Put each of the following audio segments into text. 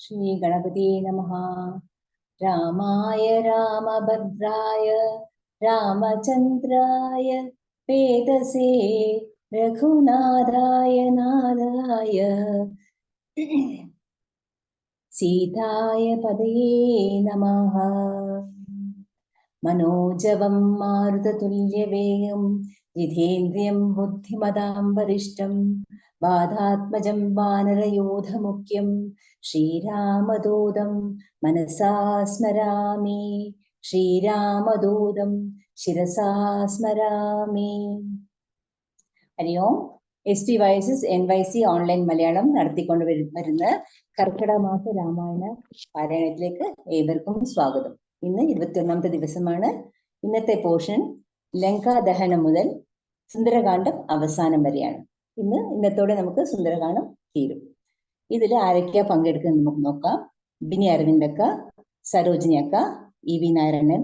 श्रीगणपते नमः। रामाय रामभद्राय रामचन्द्राय वेदसे रघुनाथाय नाथाय सीताय पदये नमः। मनोजवं मारुततुल्यवेगं जितेन्द्रियं बुद्धिमतां वरिष्ठं बाधात्मजं वानरयोधमुख्यं श्रीरामदूतं मनसा स्मरामि। श्रीरामदूतं शिरसा स्मरामि। ഹരി ഓം. ST voices NYC online Malayalam നടത്തിക്കൊണ്ട് വരുന്ന കർക്കിടക മാസ രാമായണ പാരായണത്തിലേക്ക് ഏവർക്കും സ്വാഗതം. ഇന്ന് 21ാമത്തെ ദിവസമാണ്. ഇന്നത്തെ പോർഷൻ ലങ്കാദഹനം മുതൽ സുന്ദരകാന്ഡം അവസാനം വരെയാണ്. ഇന്നത്തോടെ നമുക്ക് സുന്ദരകാന്ഡം തീരും. ഇതിൽ ആരൊക്കെയാ പങ്കെടുക്കുന്നത് നമുക്ക് നോക്കാം. ബിനി അരവിന്ദക്ക, സരോജിനി അക്ക, EV നാരായണൻ,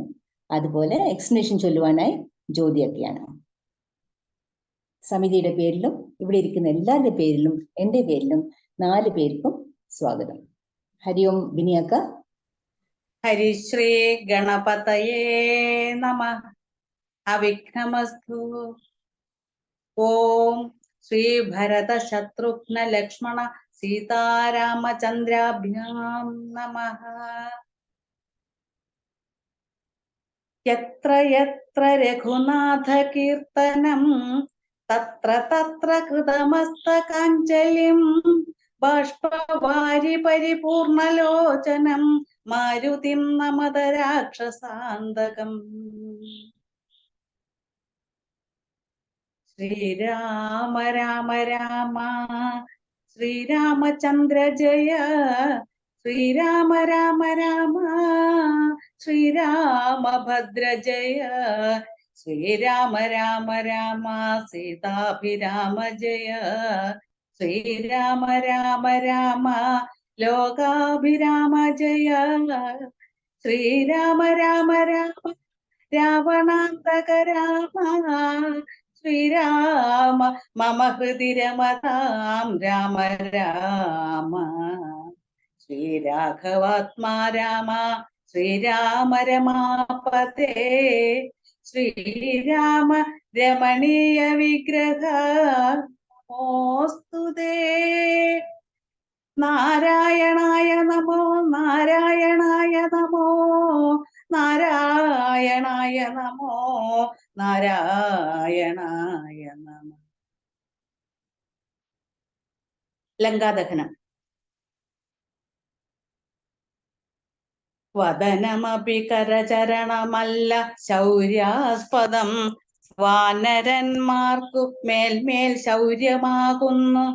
അതുപോലെ എക്സ്പ്ലനേഷൻ ചൊല്ലുവാനായി ജ്യോതിയൊക്കെയാണ്. സമിതിയുടെ പേരിലും ഇവിടെ ഇരിക്കുന്ന എല്ലാവരുടെ പേരിലും എൻ്റെ പേരിലും 4 പേർക്കും സ്വാഗതം. ഹരി ഓം. ബിനിയക്ക. ഹരിശ്രീ ഗണപതയേ നമഃ. അവിഘ്നമസ്തു. ഓം ശ്രീ ഭരത ശത്രുഘ്ന ലക്ഷ്മണ സീതാരാമചന്ദ്രാഭ്യാം നമഃ. യത്ര യത്ര രഘുനാഥ കീർത്തനം തത്ര തത്ര കൃതമസ്തകാഞ്ജലിം ബാഷ്പവാരി പരിപൂർണലോചനം മാരുതിം നമത രാക്ഷസാന്തകം. ശ്രീരാമ രാമ രാമ ശ്രീരാമചന്ദ്ര ജയ. ശ്രീരാമ രാമ രാമ ശ്രീരാമഭദ്ര ജയ. ശ്രീരാമ രാമ രാമ സീതാഭിരാമ ജയ. ശ്രീരാമ രാമ രാമ ലോകാഭിരാമ ജയ. ശ്രീരാമ രാമ രാമ രാവണാന്തക രാമ. ശ്രീരാമ മമ ഹൃദി രമതാം രാമ രാമ. ശ്രീരാഘവാത്മാ രാമ ശ്രീരാമ രമാപതേ. ശ്രീരാമ രമണീയ വിഗ്രഹ നമോസ്തുതേ. നാരായണായ നമോ നാരായണായ നമോ നാരായണായ നമോ നാരായണായ നമോ. ലങ്കാദഹനം. വദനമപി കരചരണമല്ല ശൗര്യാസ്പദം. വാനരന്മാർക്കു മേൽമേൽ ശൗര്യമാകുന്നു.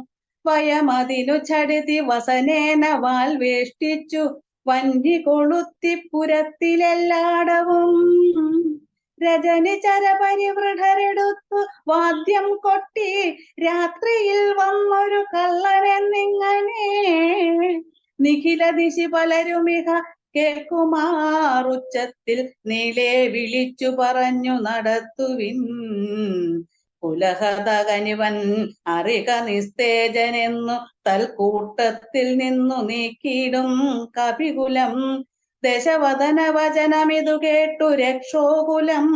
വയമതിനു ചടുതി വസനേന വാൽ വേഷ്ടിച്ചു വന്നി കൊളുത്തി പുരത്തിലെല്ലാടവും. രജനി ചരപരിവൃഢരെടുത്തു വാദ്യം കൊട്ടി രാത്രിയിൽ വന്നൊരു കള്ളനെന്നിങ്ങനെ. നിഖില ദിശി പലരുമിഹ കേൾക്കുമാറുച്ചത്തിൽ നീളെ വിളിച്ചു പറഞ്ഞു നടത്തുവിൻ. കുലഹതകനിവൻ അറിക നിസ്തേജനെന്നു തൽക്കൂട്ടത്തിൽ നിന്നു നീക്കിയിടും കപികുലം. ദശവദന വചനമിതു കേട്ടു രക്ഷോകുലം.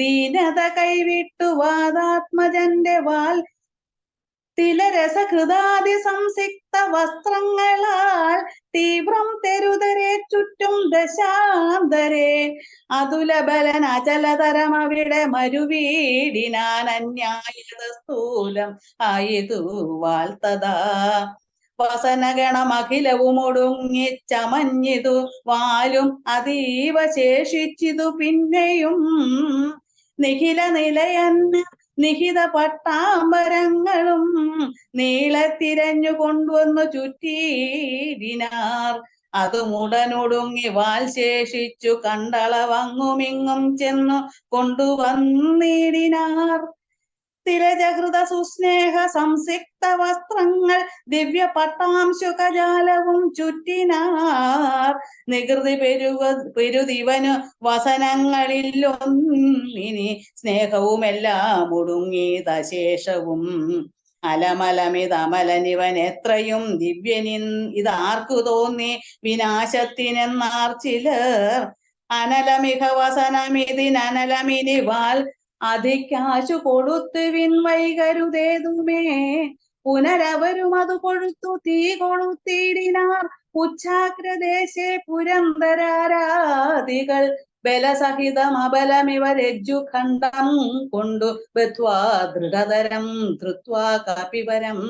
ദീനത കൈവിട്ടു വാദാത്മജന്റെ വാൽ തിലരസകൃതാദി സംസിക്ത വസ്ത്രങ്ങളാൽ തീവ്രം തെരുതരെ ചുറ്റും ദശാന്തരെ. അതുലബലൻ അചലതരം അവിടെ മരുവീടിനാൻ അന്യായത സ്ഥൂലം ആയതു വാൽത്തതാ. വസനഗണമഖിലവും ഒടുങ്ങി ചമഞ്ഞിതു വാലും അതീവ ശേഷിച്ചിതു പിന്നെയും. നിഖില നിലയന്ന നിഹിത പട്ടാമ്പരങ്ങളും നീളത്തിരഞ്ഞു കൊണ്ടുവന്നു ചുറ്റീടിനാർ. അതുമുടനൊടുങ്ങി വാൽ ശേഷിച്ചു കണ്ടളവങ്ങുമിങ്ങും ചെന്നു കൊണ്ടുവന്നിടിനാർ. തിലജഹൃത സുസ്നേഹ സംസിക്ത വസ്ത്രങ്ങൾ ദിവ്യ പട്ടാംശുകജാലവും ചുറ്റിനാർ. നികൃതി പെരുതിവനു വസനങ്ങളിലൊന്നിനി സ്നേഹവുമെല്ലാം ഒടുങ്ങിയതശേഷവും. അലമലമിതമലനിവൻ എത്രയും ദിവ്യനിൻ ഇതാർക്കു തോന്നി വിനാശത്തിനെന്നാർ ചിലർ. അനലമിക വസനമിതിനലമിനിവാൽ അധികാശു കൊടുത്തുവിൻ വൈകരുതേതുമേ. പുനരവരും അത് കൊഴുത്തു തീ കൊളുത്തിടിനാർ. ഉച്ചാഗ്രദേശേ പുരന്തരാരാദികൾ ബലസഹിതം അബലമിവരജ്ജു ഖണ്ഡം കൊണ്ടു ബദ്ധ്വാ ദൃഢതരം ധൃത്വാ കപിവരം.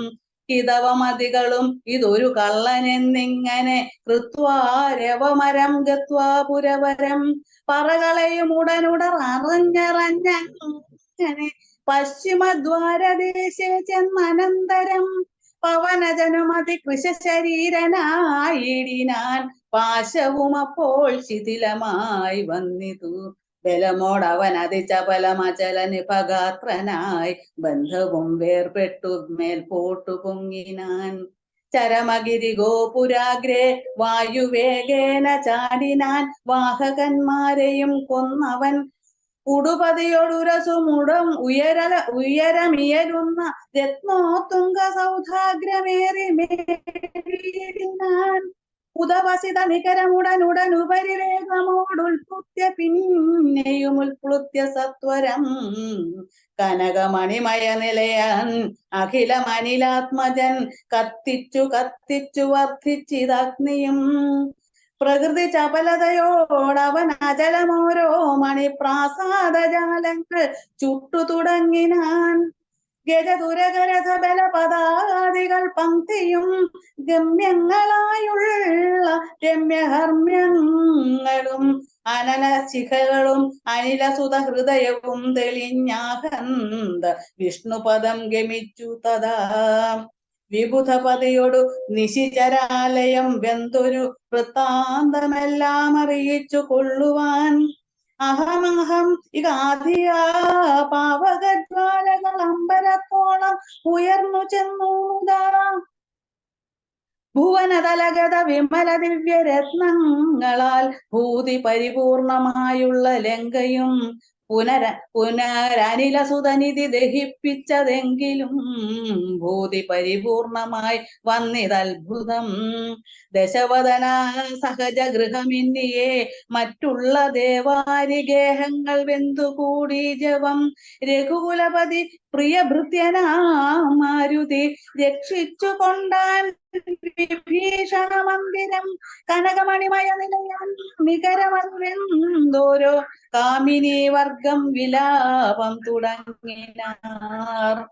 ഹിതവമതികളും ഇതൊരു കള്ളനെന്നിങ്ങനെ കൃത്വാ രവമരം ഗത്വാ പുരവരം. പറകളയും ഉടനുടർ അറിഞ്ഞറിഞ്ഞങ്ങനെ പശ്ചിമദ്വാരദേശേ ചെന്നനന്തരം. പവനജനുമതി കൃശരീരനായിടിനാൻ. പാശവും അപ്പോൾ ശിഥിലമായി വന്നിതു. ബലമോടവൻ അതിചപലമചല നിഭഗാത്രനായി ബന്ധവും വേർപെട്ടു മേൽപോട്ടു പൊങ്ങിനാൻ. ചരമഗിരി ഗോപുരാഗ്രേ വായുവേഗേന ചാടിനാൻ. വാഹകന്മാരെയും കൊന്നവൻ ഉടുപതിയൊടുരസുമുടം ഉയരമിയരുന്ന രത്നോത്തുംഗ സൗധാഗ്രമേറി മേടിനാൻ. ഉദവസിത നികരമുടനുടനുപരിവേഗമോടുൽപുത്യ പിന്നെയും ഉൽപ്ലുത്യ സത്വരം. കനകമണിമയ നിലയൻ അഖിലമനിലാത്മജൻ കത്തിച്ചു കത്തിച്ചു വർദ്ധിച്ചിതഗ്നിയും. പ്രകൃതി ചപലതയോടവൻ അചലമോരോ മണിപ്രാസാദജാലങ്ങൾ ചുട്ടു തുടങ്ങിനാൻ. ഗജതുരകരഥ ബലപദാദികൾ പങ്ക്തിയും ഗമ്യങ്ങളായുള്ള രമ്യഹർമ്മ്യങ്ങളും അനലശിഖകളും അനിലസുത ഹൃദയവും തെളിഞ്ഞാഹന്ത വിഷ്ണുപദം ഗമിച്ചു തഥാ. വിബുധപതിയോടു നിശിചരാലയം വെന്തൊരു വൃത്താന്തമെല്ലാം അറിയിച്ചു കൊള്ളുവാൻ. അഹമഹം ഇകാധിയാ പാവകജ്വാലകൾ അമ്പലത്തോളം ഉയർന്നു ചെന്നൂതാ. ഭുവനതലഗത വിമല ദിവ്യരത്നങ്ങളാൽ ഭൂതി പരിപൂർണമായുള്ള ലങ്കയും പുനരനിലസുതനിധി ദഹിപ്പിച്ചതെങ്കിലും ഭൂതി പരിപൂർണമായി വന്നിതത്ഭുതം. ദശവദന സഹജ ഗൃഹമിന്നിയെ മറ്റുള്ള ദേവാരിഗേഹങ്ങൾ വെന്തുകൂടി ജവം. രഘുകുലപതി പ്രിയഭൃത്യനാമാരുതി രക്ഷിച്ചു കൊണ്ടാൻ വിഭീഷണ മന്ദിരം. കനകമണിമയ നിലയാൻ നികരമൽവെന്തോരോ കാമിനി വർഗം വിലാപം തുടങ്ങിനാർ.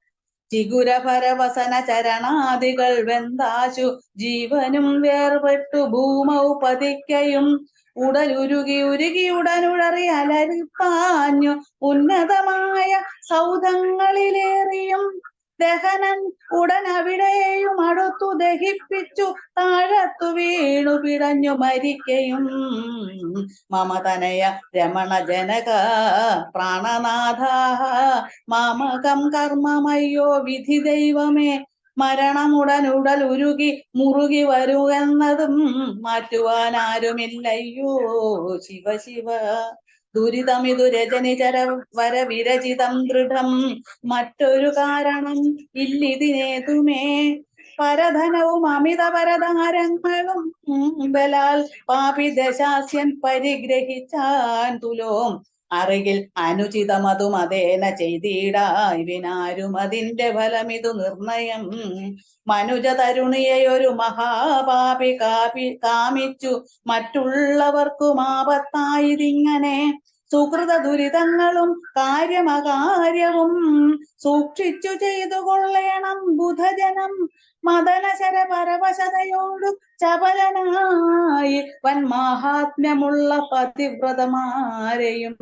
ചിഗുരഭരവസന ചരണാദികൾ വെന്താശു ജീവനും വേർപെട്ടു ഭൂമൗ പതിക്കയും. ഉടലുരുകി ഉരുകി ഉടനുഴറി അലറിപ്പാഞ്ഞു ഉന്നതമായ സൗധങ്ങളിലേറിയും. ദഹനൻ ഉടനവിടെയും അടുത്തു ദഹിപ്പിച്ചു താഴത്തു വീണു പിടഞ്ഞു മരിക്കയും. മമതനയ രമണ ജനക പ്രാണനാഥ മാമകം കർമ്മമയ്യോ വിധി ദൈവമേ. മരണമുടനുടൽ ഉരുകി മുറുകി വരുമെന്നതും മാറ്റുവാൻ ആരുമില്ലയ്യോ ശിവ ശിവ. ദുരിതമിതു രജനിചര വര വിരചിതം ദൃഢം. മറ്റൊരു കാരണം ഇല്ലിതിനേതുമേ. പരധനവും അമിത പരധാരങ്ങളും ബലാൽ പാപി ദശാസ്യൻ പരിഗ്രഹിച്ചാൻ തുലോം. അറികിൽ അനുചിതമതും അതേന ചെയ്തിടായി വിനാരും അതിന്റെ ഫലമിതു നിർണയം. മനുജ തരുണിയൊരു മഹാപാപി കാമിച്ചു മറ്റുള്ളവർക്കും ആപത്തായതിങ്ങനെ. സുഹൃത ദുരിതങ്ങളും കാര്യമകാര്യവും സൂക്ഷിച്ചു ചെയ്തു കൊള്ളേണം ബുധജനം. മദനശര പരവശതയോടു ചപലനായി വൻമാഹാത്മ്യമുള്ള പതിവ്രതമാരെയും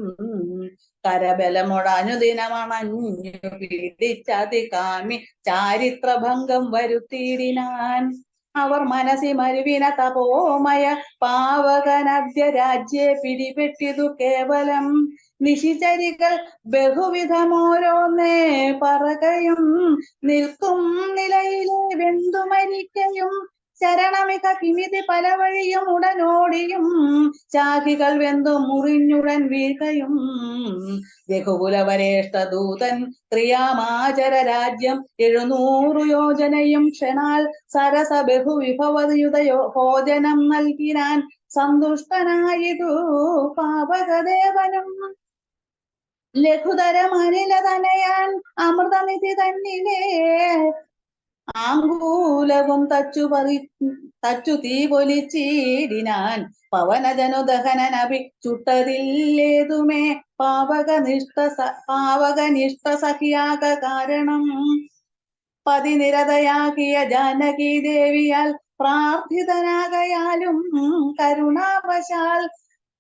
കരബലമൊടനുദിനമണഞ്ഞു പീഡിച്ചതികാമി ചാരിത്രഭംഗം വരുത്തിയിടിനാൻ. അവർ മനസ്സി മരുവിന തപോമയ പാവകനദ്യ രാജ്യെ പിടിപെട്ടിതു കേവലം. നിശിചരികൾ ബഹുവിധമോരോന്നേ പറകയും നിൽക്കും നിലയിലെ വെന്തു മരിക്കയും. ചരണമിക കിമിതി പല വഴിയും ഉടനോടിയും ശാഖികൾ വെന്തു മുറിഞ്ഞുടൻ വീഴ്കയും രഘുകുലവരേഷ്ഠ ദൂതൻ ക്രിയാമാചര രാജ്യം 700 യോജനയും ക്ഷണാൽ സരസ ബഹുവിഭവയുതയോ ഭോജനം നൽകിനാൻ സന്തുഷ്ടനായിതു പാവകദേവനും. ലഘുതരമനില തനയാൻ അമൃതനിധി തന്നിലേ ആങ്കൂലവും തച്ചു തീ പൊലിച്ചിടിനാൻ പവനജനുദഹനനഭി ചുട്ടതില്ലേതുമേ പാവകനിഷ്ഠ സഖിയാക കാരണം പതിനിരതയാകിയ ജാനകി ദേവിയാൽ പ്രാർത്ഥിതനാകയാലും കരുണാവശാൽ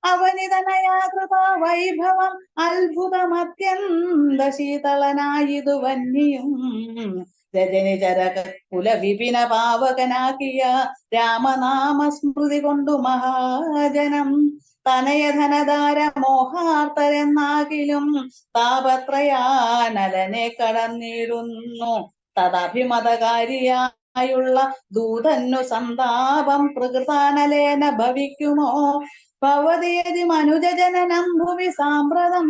അവനിതനയാകൃത വൈഭവം അത്ഭുതമത്യന്ത ശീതളനായിതു വന്യം രജനി ചരക കുലവിപിന പാവകനാക്കിയ രാമനാമ സ്മൃതി കൊണ്ടു മഹാജനം തനയധനധാര മോഹാർത്തരെന്നാകിലും താപത്രയാനലനെ കടന്നിടുന്നു തദഭിമതകാരിയായുള്ള ദൂതന്നു സന്താപം പ്രകൃതാനലേന ഭവിക്കുമോ ഭവതിയതി മനുജജനനം ഭുവി സാമ്പ്രതം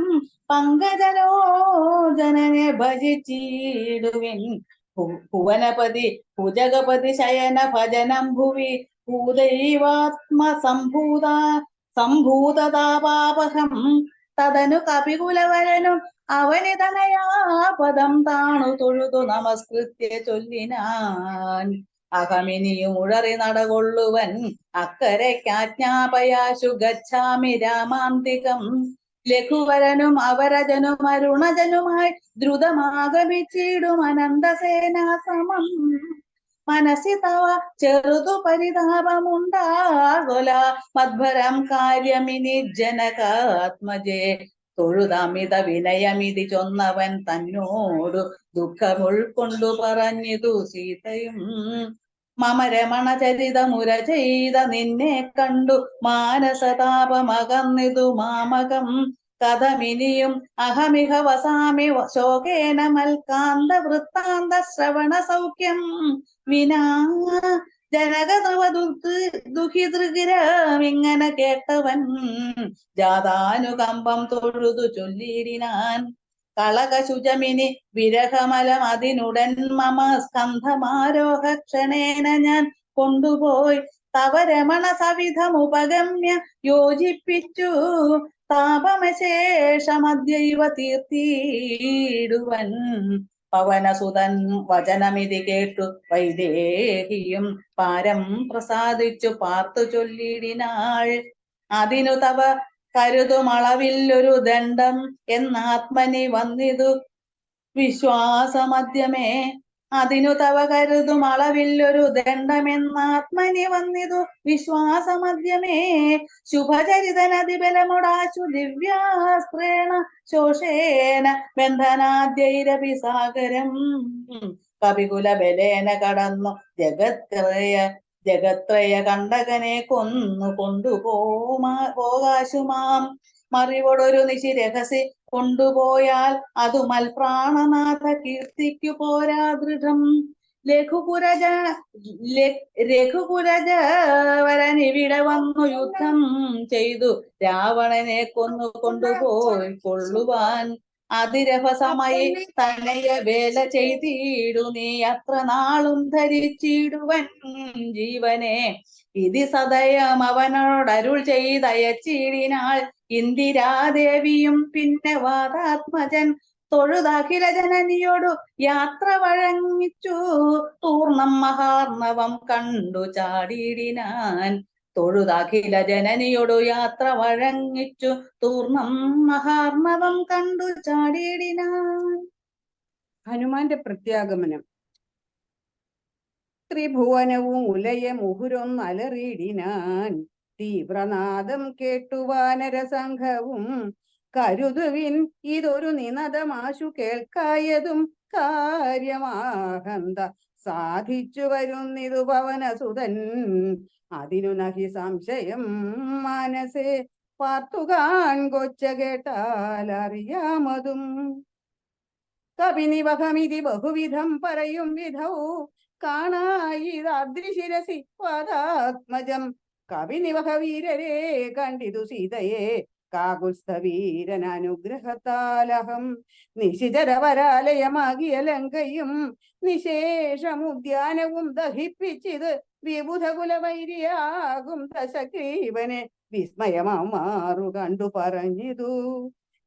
പങ്കജലോചനനെ ഭജിച്ചിടുവിൻ ഭുവനപതി ഭുജഗപതി ശയന ഭജനം ഭുവി ഭൂതൈവാത്മസംഭൂതതാപാപഹം തദനു കപികുലവരനും അവനിതനയാ പദം താണു തൊഴുതു നമസ്കൃത്യ ചൊല്ലിനാൻ അഹമിനിയും ഉഴറി നടകൊള്ളുവൻ അക്കരയ്ക്കാജ്ഞാപയാശു ഗച്ഛാമി രാമാന്തികം ലഘുവരനും അവരജനും അരുണജനുമായി ദ്രുതമാഗമിച്ചിടും അനന്തസേനാസമം മനസ്സി തവ ചെറുതു പരിതാപമുണ്ടാകൊല മദ്ഭരം കാര്യമിനി ജനകാത്മജേ തൊഴുതമിത വിനയമിതി ചൊന്നവൻ തന്നോടു ദുഃഖമുൾക്കൊണ്ടു പറഞ്ഞിതു സീതയും മമ രമണ ചരിതമുര ചെയ്ത നിന്നെ കണ്ടു മാനസതാപമകന്നിതു മാമകം കഥമിനിയും അഹമിഹ വസാമി ശോകേന മൽക്കാന്ത വൃത്താന്ത ശ്രവണ സൗഖ്യം വിനാ ജനകദുഃഖിതൃഗിരമിങ്ങനെ കേട്ടവൻ ജാതാനുകമ്പം തൊഴുതു ചൊല്ലിയിടിനാൻ കളകശുചമിനി വിരഹമലം അതിനുടൻ മമ സ്കന്ധമാരോഹ ക്ഷണേന ഞാൻ കൊണ്ടുപോയി തവ രമണ സവിധമുപഗമ്യ യോജിപ്പിച്ചു താപമശേഷമദ്യൈവ തീർത്തിയിടുവൻ പവനസുതൻ വചനമിതി കേട്ടു വൈദേഹിയും പാരം പ്രസാദിച്ചു പാർത്തു ചൊല്ലിടിനാൾ അതിനു തവ കരുതുമളവില്ലൊരു ദണ്ഡം എന്നാത്മനി വന്നിതു വിശ്വാസമദ്യമേ അതിനു തവ കരുതുമളവില്ലൊരു ദണ്ഡമെന്നാത്മനി വന്നിതു വിശ്വാസമദ്യമേ ശുഭചരിതനതിബലമുടാശു ദിവ്യാസ്ത്രേണ ശോഷേന ബന്ധനാദ്യൈരപി സാഗരം കപികുല ബലേന കടന്നു ജഗത്രയ കണ്ടകനെ കൊന്നു പോകാശുമാം മറിവോടൊരു നിശി രഹസി കൊണ്ടുപോയാൽ അതു മൽപ്രാണനാഥ കീർത്തിക്കു പോരാ ദൃഢം രഘുകുലജവരനിവിടെ വന്നു യുദ്ധം ചെയ്തു രാവണനെ കൊന്നു കൊണ്ടുപോയി കൊള്ളുവാൻ അതിരഭസമായി തനയ വേല ചെയ്തിടു നീ അത്ര നാളും ധരിച്ചിടുവൻ ജീവനെ ഇതി സദയം അവനോടരുൾ ചെയ്തയച്ചിടിനാൾ ഇന്ദിരാദേവിയും പിന്നെ വാതാത്മജൻ തൊഴുതഖില ജനനിയോടു യാത്ര വഴങ്ങിച്ചു തൂർണം മഹാർണവം കണ്ടു ചാടിയിടിനാൻ തൊഴുതഖില ജനനിയോടു യാത്ര വഴങ്ങിച്ചു തൂർണം മഹാർണവം കണ്ടു ചാടിയിടിനാൻ. ഹനുമാന്റെ പ്രത്യാഗമനം. ത്രിഭുവനവും ഉലയ മുഹുരൊന്നലറിയിടിനാൻ തീവ്രനാദം കേട്ടു വാനരസംഘവും കരുതുവിൻ ഇതൊരു നിനദമാശു കേൾക്കായതും കാര്യമാഹന്ത സാധിച്ചു വരുന്നിതു പവനസുതൻ അതിനു നഹി സംശയം മനസ്സേ പാർത്തുകാൺ കൊച്ച കേട്ടാൽ അറിയാമതും കവിനിവഹമിതി ബഹുവിധം പറയും വിധൗ കാണായിതാദ്രിശിരസി പാദാത്മജം. കവിനിവഹ വീരരെ കണ്ടിതു സീതയെ കാകുത്സ്ഥവീരനുഗ്രഹത്താലഹം. നിശിചരവരാലയമാകിയ ലങ്കയും നിശേഷമുദ്യാനവും ദഹിപ്പിച്ചിത് വിബുധകുലവൈരിയാകും ദശഗ്രീവനെ വിസ്മയമാറു കണ്ടു പറഞ്ഞിതു.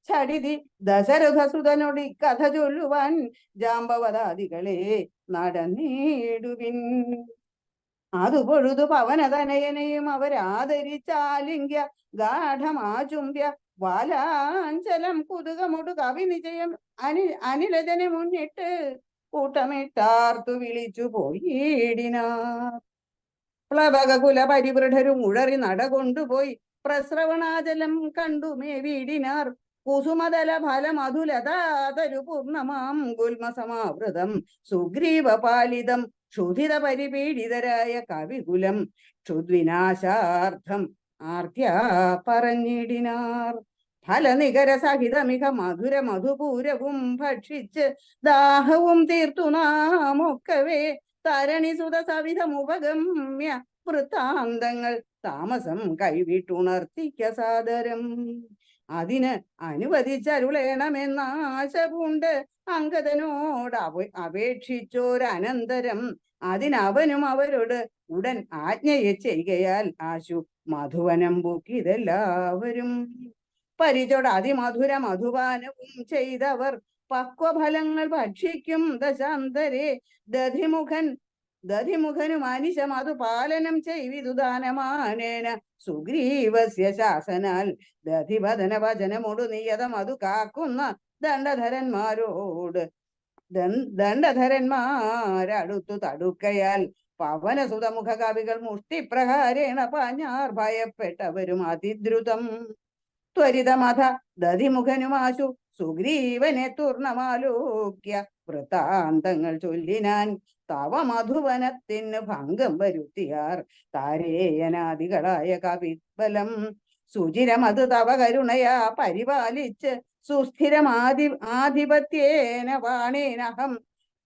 ചടിതി ദശരഥസുതനോട് കഥ ചൊല്ലുവാൻ ജാമ്പവതാദികളെ നടന്നിടുവിൻ. അതു പൊഴുതു പവനതനയനെയും അവരാദരിച്ചാലിംഗ്യ ഗാഠമാചുംബ്യ വാലാഞ്ചലം കുതുകമൊടു കവി നിജയം അനിലജനെ മുന്നിട്ട് കൂട്ടമിട്ടാർത്തു വിളിച്ചു പോയിടിനാർ. പ്ലവക കുല പരിവൃഢരും ഉഴറി നടകൊണ്ടുപോയി പ്രസ്രവണാചലം കണ്ടു മേവിടിനാർ. കുസുമതല ഫലമധുലതാതരു പൂർണ്ണമാം ഗുൽമസമാവൃതം സുഗ്രീവപാലിതം ക്ഷുധിത പരിപീഡിതരായ കവികുലം ക്ഷുദ്വിനാശാർത്ഥം ആർദ്യ പറഞ്ഞിടിനാർ. ഫലനികര സഹിതമിക മധുര മധുപൂരവും ഭക്ഷിച്ച് ദാഹവും തീർത്തു നാമൊക്കവേ തരണിസുത സവിധമുപഗമ്യ വൃത്താന്തങ്ങൾ താമസം കൈവിട്ടുണർത്തിക്ക സാദരം. അതിന് അനുവദിച്ചരുളേണമെന്നാശ പൂണ്ട് അങ്കദനോട് അപേക്ഷിച്ചോരനന്തരം അതിനവനും അവരോട് ഉടൻ ആജ്ഞയെ ചെയ്യുകയാൽ ആശു മധുവനം പൂക്കിതെല്ലാവരും. പരിചോട് അതിമധുര മധുപാനവും ചെയ്തവർ പക്വഫലങ്ങൾ ഭക്ഷിക്കും ദശാന്തരെ. ദധിമുഖനും അനിശം അതു പാലനം ചെയ്വിതു ദാനമാനേന സുഗ്രീവസ്യ ശാസനാൽ. ദധിവദന വചനമൊടു നിയതം അതു കാക്കുന്ന ദണ്ഡധരന്മാരടുത്തു തടുക്കയാൽ പവനസുതമുഖ കവികൾ മുഷ്ടിപ്രഹാരേണ പാഞ്ഞാർ ഭയപ്പെട്ടവരും അതിദ്രുതം. ത്വരിതമഥ ദധിമുഖനുമാശു സുഗ്രീവനെ തുർണമാലോക്യ വൃത്താന്തങ്ങൾ ചൊല്ലിനാൻ. തവ മധുവനത്തിന് ഭംഗം വരുത്തിയാർ താരേയനാദികളായ കവിബലം. സുചിരമത് തവ കരുണയാ പരിപാലിച്ച് ആധിപത്യേന വാണേനഹം.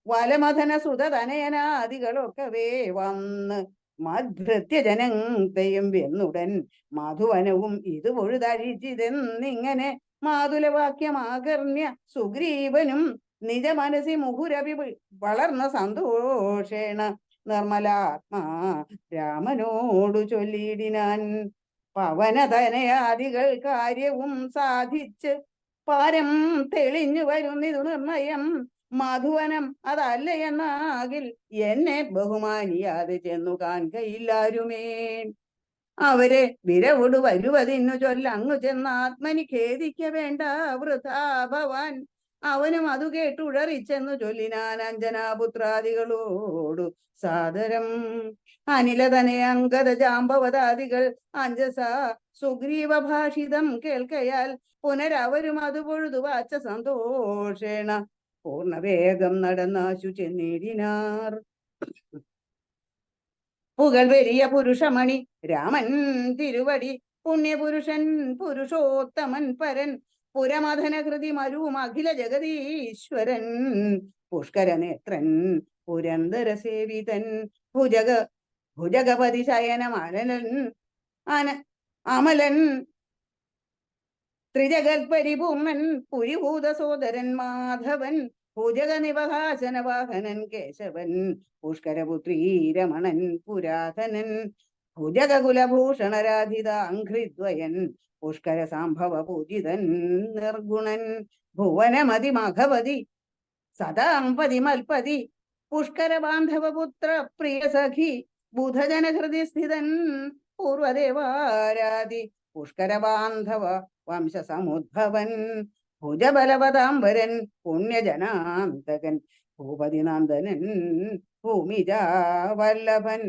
വലമഥന സുതനയനാദികളൊക്കവേ വന്ന് മദ്ഭൃത്യജനത്തെയും വെന്നുടൻ മധുവനവും ഇത് പൊഴുതഴിച്ചിതെന്നിങ്ങനെ മാതുലവാക്യമാകർണ്യ സുഗ്രീവനും നിജ മനസി മുഹുരവി വളർന്ന സന്തോഷേണ നിർമ്മലാത്മാ രാമനോടു ചൊല്ലിയിടിനാൻ. പവനതനയാദികൾ കാര്യവും സാധിച്ച് പാരം തെളിഞ്ഞു വരുന്നിതു നിർണയം. മധുവനം അതല്ല എന്നാകിൽ എന്നെ ബഹുമാനിയാതെ ചെന്നു കാൺകയില്ലാരുമേ. അവരെ വിരവോട് വരുവതിന്നു ചൊല്ലങ്ങു ചെന്ന ആത്മനി ഖേദിക്ക വേണ്ട വൃഥാ ഭവാൻ. അവനും അതു കേട്ടുഴറിച്ചെന്നു ചൊല്ലിനാൻ അഞ്ജനാപുത്രാദികളോടു സാദരം. അനിലതനയങ്കദ ജാമ്പവതാദികൾ അഞ്ജസ സുഗ്രീവ ഭാഷിതം കേൾക്കയാൽ പുനരവരും അത് പൊഴുതു വാച്ച സന്തോഷേണ പൂർണ്ണവേഗം നടന്നാശു ചെന്നിടിനാർ. പുകൾ വലിയ പുരുഷമണി രാമൻ തിരുവടി പുണ്യപുരുഷൻ പുരുഷോത്തമൻ പരൻ പുരമഥനകൃതി മരുവും അഖില ജഗദീശ്വരൻ പുഷ്കരനേത്രൻ പുരന്തര സേവിതൻ ഭുജഗപതി ശയനം അമലൻ ത്രിജഗൽപരിപൂർണൻ പുരിഭൂത സോദരൻ മാധവൻ ഭുജഗ നിവഹാസന വാഹനൻ കേശവൻ പുഷ്കരപുത്രീ രമണൻ പുരാതനൻ ഭുജഗകുലഭൂഷണരാധിത അംഘ്രിദ്വയൻ പുഷ്കര സാംഭവ പൂജിതൻ നിർഗുണൻ ഭുവനമതി മഘവതി സദാംപതി മൽപതി പുഷ്കര ബാന്ധവപുത്ര പ്രിയ സഖി ബുധജനഹൃദി സ്ഥിതൻ പൂർവദേവാരാധി പുഷ്കര ബാന്ധവ വംശസമുദ്ഭവൻ ഭുജബലവതാംബരൻ പുണ്യജനാന്തകൻ ഭൂപതിനന്ദനൻ ഭൂമിജാവല്ലഭൻ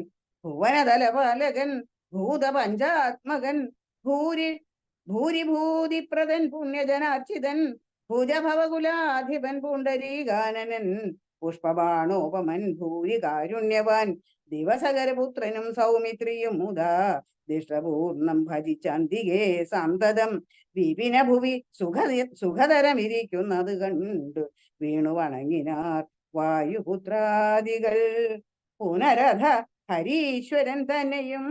ഭുവനതലപാലകൻ ഭൂതപഞ്ചാത്മകൻ ഭൂരിഭൂതിപ്രദൻ പുണ്യജനാർച്ചിതൻ ഭുജഭവകുലാധിപൻ പുണ്ടരീകാനനൻ പുഷ്പബാണോപമൻ ഭൂരി കാരുണ്യവാൻ ദിവസകരപുത്രനും സൗമിത്രിയും മുതാ ദിഷ്ടപൂർണം ഭജിച്ചന്തികേ സന്തതം വിപിന ഭുവി സുഖതരമിരിക്കുന്നത് കണ്ടു വീണു വണങ്ങിനാർ വായുപുത്രാദികൾ. പുനരധ ഹരീശ്വരൻ തന്നെയും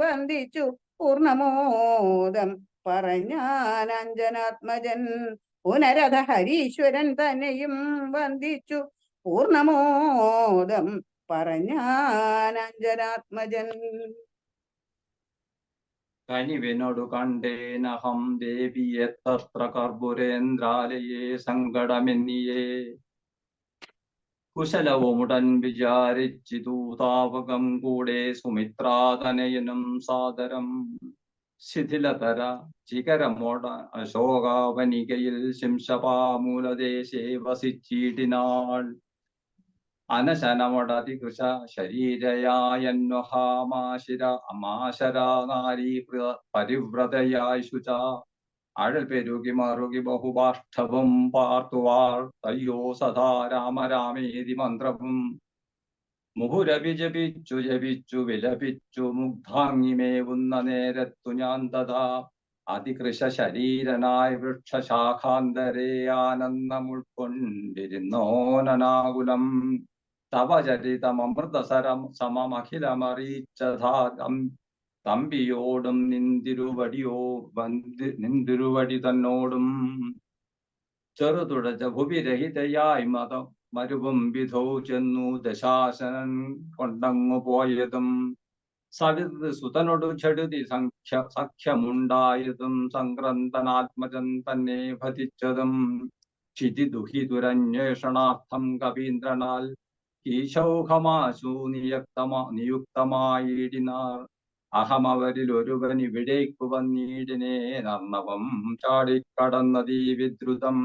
വന്ദിച്ചു പൂർണമോദം പറഞ്ഞാൻ അഞ്ജനാത്മജൻ. പുനരധ ഹരീശ്വരൻ തന്നെയും വന്ദിച്ചു പൂർണമോദം പറഞ്ഞാൻ അഞ്ജനാത്മജൻ. കനിവിനോടു കണ്ടേനഹം ദേവിയെ തത്ര കർപ്പുരേന്ദ്രാലയെ സങ്കടമെന്നിയേ കുശലവുമുടൻ വിചാരിച്ചിതു താവകം കൂടെ സുമിത്രാതനയനും സാദരം ശിഥിലതര ചികരമോട അശോകാവനികയിൽ ശിംശപാമൂലദേശേ വസിച്ചിടിനാൾ. അനശനമടതികൃശ ശരീരയായന്വഹാമാശിര നാരീ പരിവ്രതയായി ശുച അഴൽ പെരുകി മറുകി ബഹുബാഷ്ഠവും പാർത്തുവാൾ തയ്യോ സദാ രാമ രാമേതി മന്ത്രവും മുഹുരവി ജപിച്ചു വിലപിച്ചു മുഗ്ധാങ്ങിമേവുന്ന നേരത്തു ഞാൻ തഥാ അതികൃശ ശരീരനായി വൃക്ഷശാഖാന്തരേ ആനന്ദമുൾക്കൊണ്ടിരുന്നോനനാകുലം തവചരിതമൃതസരം സമമഖിലമറിയിച്ചതാ തമ്പിയോടും നിന്തിരുവടി തന്നോടും ചെറുതുടച്ച ഭുവിരഹിതയായി മരുവും വിധോ ചെന്നു ദശാസനൻ കൊണ്ടങ്ങു പോയതും സവിതൃസുതനോടു ചെടുതി സഖ്യമുണ്ടായതും സംക്രന്തനാത്മജൻ തന്നെ ഭജിച്ചതും ക്ഷിതിദുഹിതുരന്വേഷണാർത്ഥം കവീന്ദ്രനാൽ ഈശൗഹമാശു നിയുക്തമായിടിനാർ. അഹമവരിൽ ഒരുവൻ ഇവിടേക്കു വന്നിടിനേ നർണവം ചാടിക്കടന്നതീ വിദ്രുതം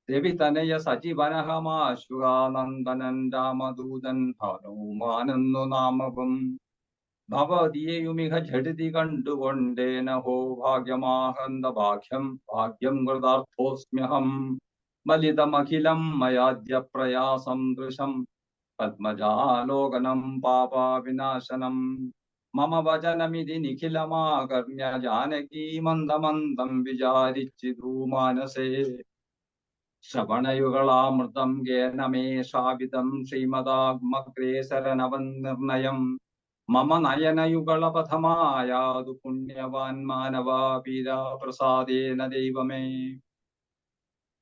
രവിതനയ സജീവനഹമാശുകാനന്ദനൻ രാമദൂതൻ ഹനുമാനെന്നു നാമവും ഭവതിയെയുമിഹ ഝടിതി കണ്ടുകൊണ്ടേനഹോ ഭാഗ്യമാഹന്ത ഭാഗ്യം കൃതാർത്ഥോസ്മ്യഹം മലിതമഖിലം മയാദ്യ പ്രയാസം ദൃശം പത്മജാലോകനം പാപാവിനാശനം മമ വചനമിതി നിഖിലമാകർണ്യ ജാനകീ മന്ദമന്ദം വിചാരിച്ചിതു മാനസേ ശ്രവണയുകളാമൃതം ഗേനമേ ശാപിതം ശ്രീമദാഗ്മഗ്രേസരനവൻ നിർണയം മമ നയനയുഗളപഥമായാതു പുണ്യവാൻ മാനവാപീരാ പ്രസാദേന ദൈവമേ.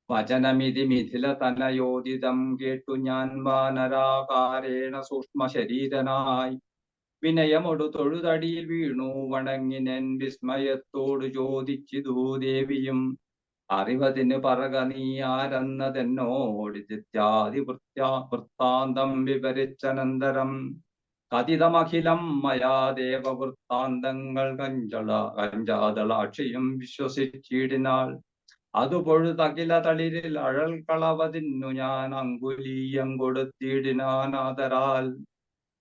വചനമിതി മിഥില തനയോദിതം കേട്ടു ഞാൻ വാനരാകാരേണ സൂക്ഷ്മ ശരീരനായി വിനയമൊടു തൊഴുതടിയിൽ വീണു വണങ്ങിനൻ വിസ്മയത്തോടു ചോദിച്ചിതു ദേവിയും അറിവതിന് പറക നീ ആരെന്നതെന്നോടിത്യാദി വൃത്താന്തം വിവരിച്ചനന്തരം കഥിതമഖിലം മയാ ദേവവൃത്താന്തങ്ങൾ കഞ്ചാതളാക്ഷിയും വിശ്വസിച്ചിടിനാൾ. അതു പൊഴുതകില തളിരിൽ അഴൽ കളവതിന്നു ഞാൻ അങ്കുലീയം കൊടുത്തിടിനാനാദരാൽ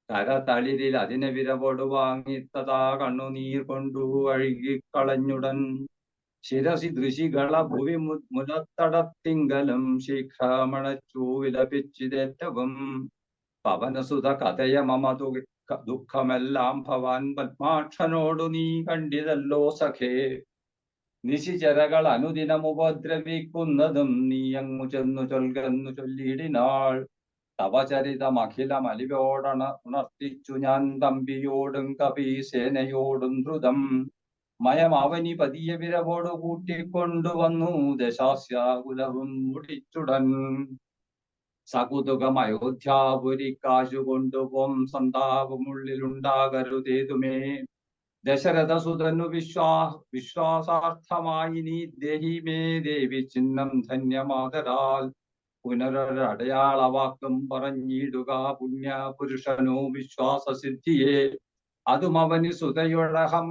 കരതളിരിൽ അതിനെ വിരവോട് വാങ്ങിത്തതാ കണ്ണുനീർ കൊണ്ടു അഴുകിക്കളഞ്ഞുടൻ ശിരസി ദൃശികള ഭുവി മുലത്തടത്തിങ്കലും ശിഖമണച്ചു വിലപിച്ചിതേറ്റവും പവനസുത കഥയ മമ ദുഃഖമെല്ലാം ഭവാൻ പത്മാക്ഷനോടു നീ കണ്ടിതല്ലോ സഖേ. നിശിചരകൾ അനുദിനം ഉപദ്രവിക്കുന്നതും നീ അങ്ങു ചെന്നു ചൊൽകെന്നു ചൊല്ലിയിടിനാൾ. തവചരിതമഖിലം അലിവോടണർത്തിച്ചു ഞാൻ തമ്പിയോടും കപീസേനയോടും ദ്രുതം മയമവനി പതിയ വിരവോടു കൂട്ടിക്കൊണ്ടുവന്നു ദശാസ്യാകുലവും മുടിച്ചുടൻ. സകുതുകം അയോധ്യാപുരി കാശുകൊണ്ടുപോം സന്താപമുള്ളിലുണ്ടാകരുതേതുമേ. ദശരഥസുതനു വിശ്വാസാർത്ഥമായി നീ ദേഹി മേ ദേവി ചിഹ്നം ധന്യമാതരാൽ പുനരൊരടയാളവാക്കും പറഞ്ഞിടുക പുണ്യപുരുഷനോ വിശ്വാസസിദ്ധിയെ. അതും അവന് സുതയുടഹം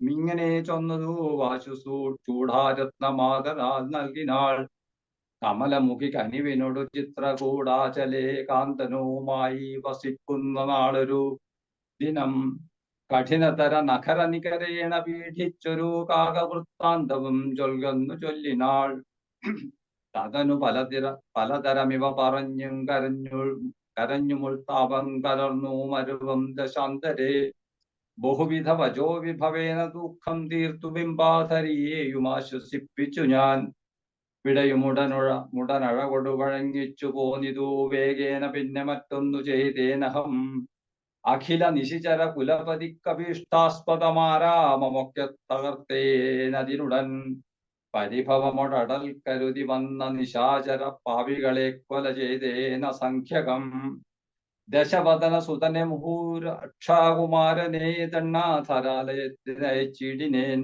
ഇങ്ങനെ ചൊന്നതു വാശുസൂ ചൂടാരത്നമാതരാൽ നൽകിനാൾ. കമലമുഖി കനിവിനോടു ചിത്രകൂടാചലേ കാന്തനുമായി വസിക്കുന്ന നാളൊരു ദിനം കഠിനതര നഖര നികരേണ പീഡിച്ചൊരു കാകവൃത്താന്തവും ചൊൽകന്നു ചൊല്ലിനാൾ. തതനു പലതരമിവ പറഞ്ഞും കരഞ്ഞുമുൾത്താപം കലർന്നു മരുവും ദശാന്തരേ ബഹുവിധ വചോ വിഭവേന ദുഃഖം തീർത്തു ബിംബാധരിയെയും ആശ്വസിപ്പിച്ചു ഞാൻ. മുടനഴ കൊടു വഴങ്ങിച്ചു പോന്നിതു വേഗേന പിന്നെ മറ്റൊന്നു ചെയ്തേനഹം അഖില നിശിചര കുലപതിക്കഭീഷ്ടാസ്പദമാരാമമൊക്കെ തകർത്തേനതിനുടൻ പരിഭവമൊടൽ കരുതി വന്ന നിശാചര പാവികളെ കൊല ചെയ്തേന സംഖ്യകം ദശവദന സുതനെ മുഹൂരക്ഷാകുമാരനെ തണ്ണാധരാലയത്തിനയച്ചിടിനേൻ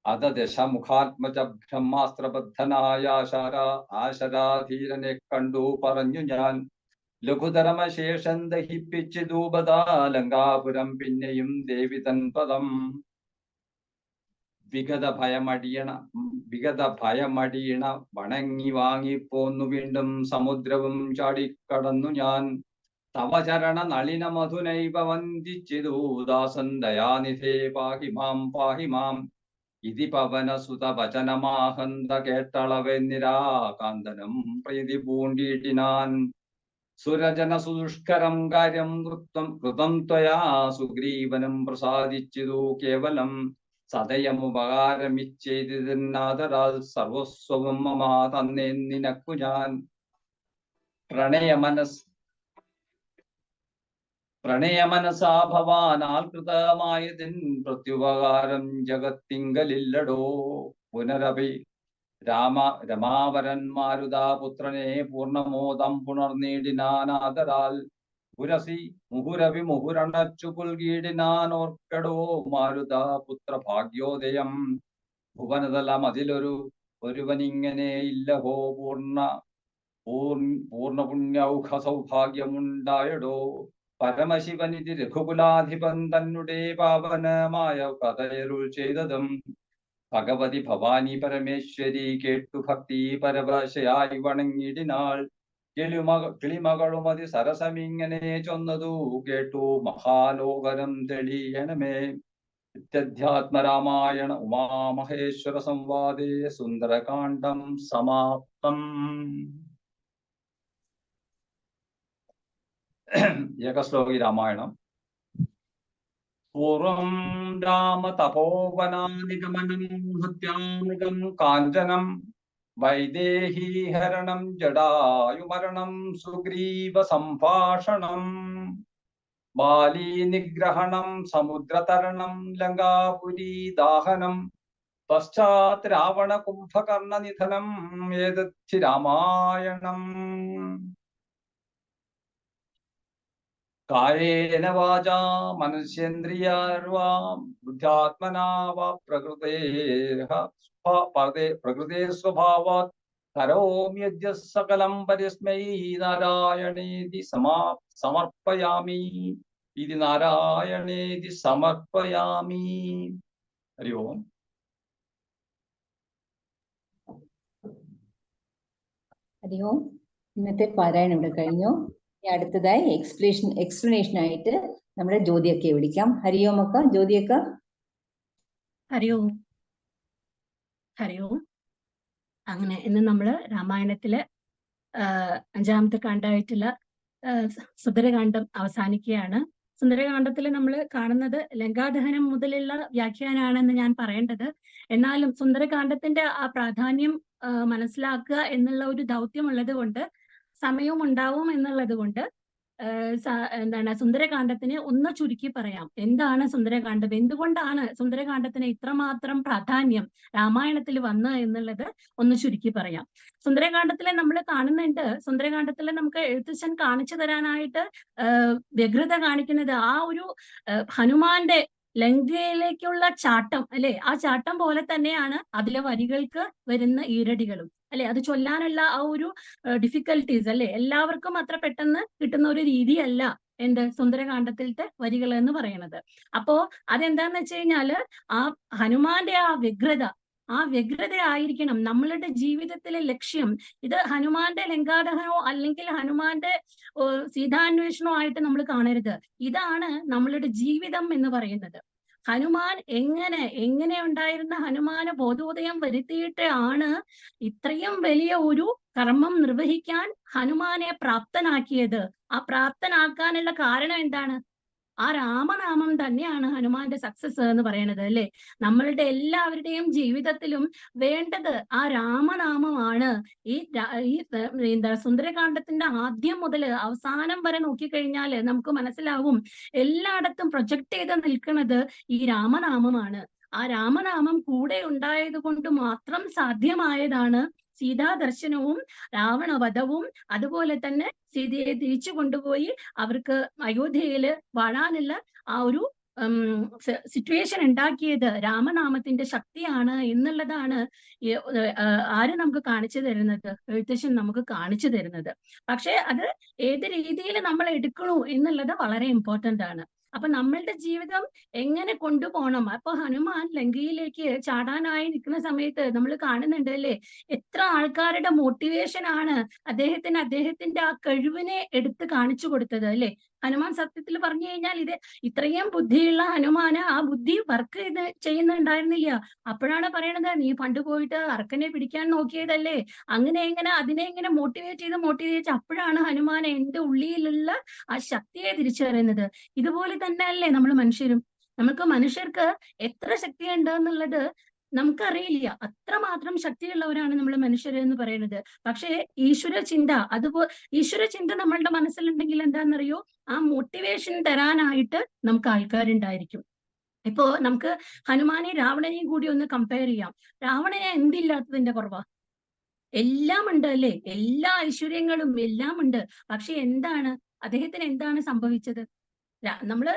അത ദശമുഖാത്മജ ബ്രഹ്മാസ്ത്രബദ്ധനായ ആശരാധീരനെ കണ്ടു പറഞ്ഞു ഞാൻ ലഘുതരമശേഷം ദഹിപ്പിച്ച് ധൂപതാലങ്കാപുരം പിന്നെയും ദേവി തൻ പദം വിഗത ഭയമടിയണ വണങ്ങി വാങ്ങിപ്പോന്നു വീണ്ടും സമുദ്രവും ചാടിക്കടന്നു ഞാൻ തവ ചരണ നളിന മധുനൈവ വന്ദിച്ചിതു ദാസൻ ദയാനിധേ പാഹി മാം ഇതി പവനസുത വചനമാഹന്ത കേട്ടളവെന്നിരാകാന്തനം പ്രീതി പൂണ്ടിയിട്ടിനാൻ സുരജന സുദുഷ്കരം കാര്യം കൃതം ത്വയാ സുഗ്രീവനം പ്രസാദിച്ചിതു കേവലം സദയമുപകാരമിച്ചെയ്തിനാദരാൽ സർവസ്വവും മമാ തന്നേ നിനക്കു ഞാൻ പ്രണയമനസാ ഭവാനാൽ കൃതമായതിൻ പ്രത്യുപകാരം ജഗത്തിങ്കലില്ലടോ പുനരപി രമാവരൻ മാരുതാപുത്രനെ പൂർണ്ണമോദം പുണർനീടിനാനാദരാൽ മുഹുരവി മുഹുരണച്ചു പുൽകീടിനാനോർക്കടോ മാരുതാപുത്ര ഭാഗ്യോദയം ഭുവനതലം ഒരുവനിങ്ങനെ ഇല്ലഹോ പൂർണ്ണ പുണ്യൗഖ സൗഭാഗ്യമുണ്ടായടോ പരമശിവനിധി രഘുകുലാധിപൻ തന്നെ പാവനമായ കഥയരുൾ ചെയ്തതും ഭഗവതി ഭവാനി പരമേശ്വരി കേട്ടു ഭക്തി പരവശയായി വണങ്ങിടിനാൾ കിളിമകളുമതി സരസമിങ്ങനെ ചൊന്നതു കേട്ടു മഹാലോകരം തെളിയണമേ നിത്യധ്യാത്മരാമായണ ഉമാമഹേശ്വര സംവാദേ സുന്ദരകാണ്ഡം സമാപ്തം. ഏകശ്ലോകി രാമായണം. പൂർവം രാമ തപോവനാനിഗമനം ഹത്യാമൃഗം കാഞ്ചനം വൈദേഹീഹരണം ജടായുമരണം സുഗ്രീവ സംഭാഷണം ബാലീ നിഗ്രഹണം സമുദ്രതരണം ലങ്കാപുരീ ദാഹനം പശ്ചാത് രാവണ കുംഭകർണ നിധനം ഏതദ്ധി രാമായണം. കായേന വാചാ മനസ്യേന്ദ്രിയാർവാ ബുദ്ധ്യാത്മനാ വാ പ്രകൃതേ സ്വഭാവാത് കരോമ്യദ്യ സകലം പരിസ്മൈ നാരായണേതി സമർപ്പയാമി ഇതി നാരായണേതി സമർപ്പയാമി. ഹരി ഓം. ഹരി ഓം. ഇന്നത്തെ പാരായണം ഇവിടെ കഴിഞ്ഞു. അടുത്തതായി എക്സ്പ്ലനേഷൻ ആയിട്ട് നമ്മുടെ ജ്യോതിയൊക്കെ വിളിക്കാം. ഹരിയോം അക്ക. ജ്യോതിയക്ക. ഹരിയോം. ഹരിയോം. അങ്ങനെ ഇന്ന് നമ്മള് രാമായണത്തിലെ 5ാമത്തെ കാണ്ഡമായിട്ടുള്ള സുന്ദരകാന്ഡം അവസാനിക്കുകയാണ്. സുന്ദരകാന്ഡത്തിൽ നമ്മൾ കാണുന്നത് ലങ്കാദഹനം മുതലുള്ള വ്യാഖ്യാനാണെന്ന് ഞാൻ പറയേണ്ടത്. എന്നാലും സുന്ദരകാന്ഡത്തിന്റെ ആ പ്രാധാന്യം മനസ്സിലാക്കുക എന്നുള്ള ഒരു ദൗത്യമുള്ളത് കൊണ്ട്, സമയവും ഉണ്ടാവും എന്നുള്ളത് കൊണ്ട് സുന്ദരകാന്ഡത്തിന് ഒന്ന് ചുരുക്കി പറയാം. എന്താണ് സുന്ദരകാന്ഡം, എന്തുകൊണ്ടാണ് സുന്ദരകാന്ഡത്തിന് ഇത്രമാത്രം പ്രാധാന്യം രാമായണത്തിൽ വന്നത് എന്നുള്ളത് ഒന്ന് ചുരുക്കി പറയാം. സുന്ദരകാന്ഡത്തിലെ നമ്മൾ കാണുന്നുണ്ട്, സുന്ദരകാന്ഡത്തിലെ നമുക്ക് എഴുത്തച്ഛൻ കാണിച്ചു തരാനായിട്ട് വ്യഗ്രത കാണിക്കുന്നത് ആ ഒരു ഹനുമാന്റെ ലങ്കയിലേക്കുള്ള ചാട്ടം അല്ലെ, ആ ചാട്ടം പോലെ തന്നെയാണ് അതിലെ വരികൾക്ക് വരുന്ന ഈരടികളും അല്ലെ. അത് ചൊല്ലാനുള്ള ആ ഒരു ഡിഫിക്കൽട്ടീസ് അല്ലെ, എല്ലാവർക്കും അത്ര പെട്ടെന്ന് കിട്ടുന്ന ഒരു രീതിയല്ല എന്ത് സുന്ദരകാന്ഡത്തിലത്തെ വരികൾ എന്ന് പറയുന്നത്. അപ്പോ അതെന്താന്ന് വെച്ച് കഴിഞ്ഞാല് ആ ഹനുമാന്റെ ആ വ്യഗ്രത ആയിരിക്കണം നമ്മളുടെ ജീവിതത്തിലെ ലക്ഷ്യം. ഇത് ഹനുമാന്റെ ലങ്കാദഹനോ അല്ലെങ്കിൽ ഹനുമാന്റെ സീതാന്വേഷണോ ആയിട്ട് നമ്മൾ കാണരുത്. ഇതാണ് നമ്മളുടെ ജീവിതം എന്ന് പറയുന്നത്. ഹനുമാൻ എങ്ങനെ ഉണ്ടായിരുന്ന ഹനുമാന് ബോധോദയം വരുത്തിയിട്ട് ആണ് ഇത്രയും വലിയ ഒരു കർമ്മം നിർവഹിക്കാൻ ഹനുമാനെ പ്രാപ്തനാക്കിയത്. ആ പ്രാപ്തനാക്കാനുള്ള കാരണം എന്താണ്? ആ രാമനാമം തന്നെയാണ് ഹനുമാന്റെ സക്സസ് എന്ന് പറയുന്നത് അല്ലെ. നമ്മളുടെ എല്ലാവരുടെയും ജീവിതത്തിലും വേണ്ടത് ആ രാമനാമമാണ്. എന്താ സുന്ദരകാന്ഡത്തിന്റെ ആദ്യം മുതൽ അവസാനം വരെ നോക്കിക്കഴിഞ്ഞാൽ നമുക്ക് മനസ്സിലാവും എല്ലായിടത്തും പ്രൊജക്ട് ചെയ്ത് നിൽക്കുന്നത് ഈ രാമനാമമാണ്. ആ രാമനാമം കൂടെ ഉണ്ടായത് കൊണ്ട് മാത്രം സാധ്യമായതാണ് സീതാദർശനവും രാവണവധവും. അതുപോലെ തന്നെ സീതയെ തിരിച്ചു കൊണ്ടുപോയി അവർക്ക് അയോധ്യയില് വാഴാനുള്ള ആ ഒരു സിറ്റുവേഷൻ ഉണ്ടാക്കിയത് രാമനാമത്തിന്റെ ശക്തിയാണ് എന്നുള്ളതാണ് ആര് നമുക്ക് കാണിച്ചു തരുന്നത്, എഴുത്തച്ഛൻ നമുക്ക് കാണിച്ചു തരുന്നത്. പക്ഷെ അത് ഏത് രീതിയിൽ നമ്മൾ എടുക്കണു എന്നുള്ളത് വളരെ ഇമ്പോർട്ടന്റ് ആണ്. അപ്പൊ നമ്മളുടെ ജീവിതം എങ്ങനെ കൊണ്ടുപോകണം. അപ്പൊ ഹനുമാൻ ലങ്കയിലേക്ക് ചാടാനായി നിൽക്കുന്ന സമയത്ത് നമ്മൾ കാണുന്നുണ്ട് അല്ലേ, എത്ര ആൾക്കാരുടെ മോട്ടിവേഷൻ ആണ് അദ്ദേഹത്തിന്റെ ആ കഴിവിനെ എടുത്ത് കാണിച്ചു കൊടുത്തത് അല്ലെ. ഹനുമാൻ സത്യത്തിൽ പറഞ്ഞു കഴിഞ്ഞാൽ ഇത് ഇത്രയും ബുദ്ധിയുള്ള ഹനുമാന് ആ ബുദ്ധി വർക്ക് ചെയ്യുന്നുണ്ടായിരുന്നില്ല. അപ്പോഴാണ് പറയണത്, നീ പണ്ട് പോയിട്ട് അർക്കനെ പിടിക്കാൻ നോക്കിയതല്ലേ, അങ്ങനെ അതിനെ ഇങ്ങനെ മോട്ടിവേറ്റ് ചെയ്ത് അപ്പോഴാണ് ഹനുമാൻ എന്റെ ഉള്ളിലുള്ള ആ ശക്തിയെ തിരിച്ചറിയുന്നത്. ഇതുപോലെ തന്നെ അല്ലേ നമ്മൾ മനുഷ്യർക്ക് എത്ര ശക്തിയുണ്ട് എന്നുള്ളത് നമുക്കറിയില്ല. അത്രമാത്രം ശക്തിയുള്ളവരാണ് നമ്മൾ മനുഷ്യർ എന്ന് പറയുന്നത്. പക്ഷേ ഈശ്വര ചിന്ത നമ്മളുടെ മനസ്സിലുണ്ടെങ്കിൽ എന്താണെന്നറിയോ, ആ മോട്ടിവേഷൻ തരാനായിട്ട് നമുക്ക് ആൾക്കാരുണ്ടായിരിക്കും. ഇപ്പോ നമുക്ക് ഹനുമാനെയും രാവണനെയും കൂടി ഒന്ന് കമ്പയർ ചെയ്യാം. രാവണനെ എന്തില്ലാത്തതിന്റെ കുറവാ? എല്ലാം ഉണ്ട് അല്ലേ, എല്ലാ ഐശ്വര്യങ്ങളും എല്ലാം ഉണ്ട്. പക്ഷെ അദ്ദേഹത്തിന് എന്താണ് സംഭവിച്ചത്? നമ്മള്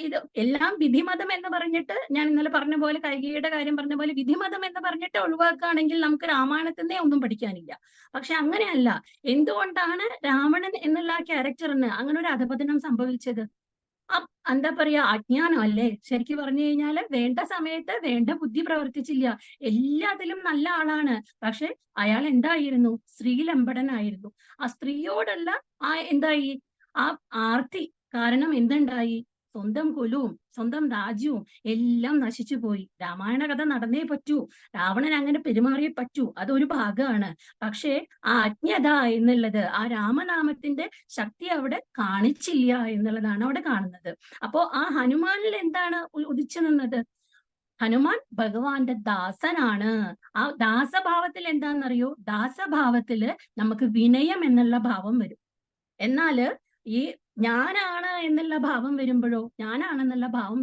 ഇത് എല്ലാം വിധിമതം എന്ന് പറഞ്ഞിട്ട്, ഞാൻ ഇന്നലെ പറഞ്ഞ പോലെ കൈകേയിയുടെ കാര്യം പറഞ്ഞ പോലെ വിധിമതം എന്ന് പറഞ്ഞിട്ട് ഒഴിവാക്കുകയാണെങ്കിൽ നമുക്ക് രാമായണത്തിനെ ഒന്നും പഠിക്കാനില്ല. പക്ഷെ അങ്ങനെയല്ല. എന്തുകൊണ്ടാണ് രാവണൻ എന്നുള്ള ആ ക്യാരക്ടറിന് അങ്ങനെ ഒരു അധപതനം സംഭവിച്ചത്? എന്താ പറയാ, അജ്ഞാനം അല്ലേ. ശരിക്കും പറഞ്ഞു കഴിഞ്ഞാല് വേണ്ട സമയത്ത് വേണ്ട ബുദ്ധി പ്രവർത്തിച്ചില്ല. എല്ലാത്തിലും നല്ല ആളാണ്. പക്ഷെ അയാൾ എന്തായിരുന്നു? സ്ത്രീലമ്പടനായിരുന്നു. ആ സ്ത്രീയോടുള്ള ആ ആർത്തി കാരണം എന്തുണ്ടായി? സ്വന്തം കുലവും സ്വന്തം രാജ്യവും എല്ലാം നശിച്ചു പോയി. രാമായണ കഥ നടന്നേ പറ്റൂ, രാവണൻ അങ്ങനെ പെരുമാറിയേ പറ്റൂ, അതൊരു ഭാഗമാണ്. പക്ഷേ ആ അജ്ഞത എന്നുള്ളത്, ആ രാമനാമത്തിന്റെ ശക്തി അവിടെ കാണിച്ചില്ല എന്നുള്ളതാണ് അവിടെ കാണുന്നത്. അപ്പോ ആ ഹനുമാനിൽ എന്താണ് ഉദിച്ചു നിന്നത്? ഹനുമാൻ ഭഗവാന്റെ ദാസനാണ്. ആ ദാസഭാവത്തിൽ എന്താണെന്നറിയോ, ദാസഭാവത്തില് നമുക്ക് വിനയം എന്നുള്ള ഭാവം വരും. എന്നാല് ഈ ഞാനാണെന്നുള്ള ഭാവം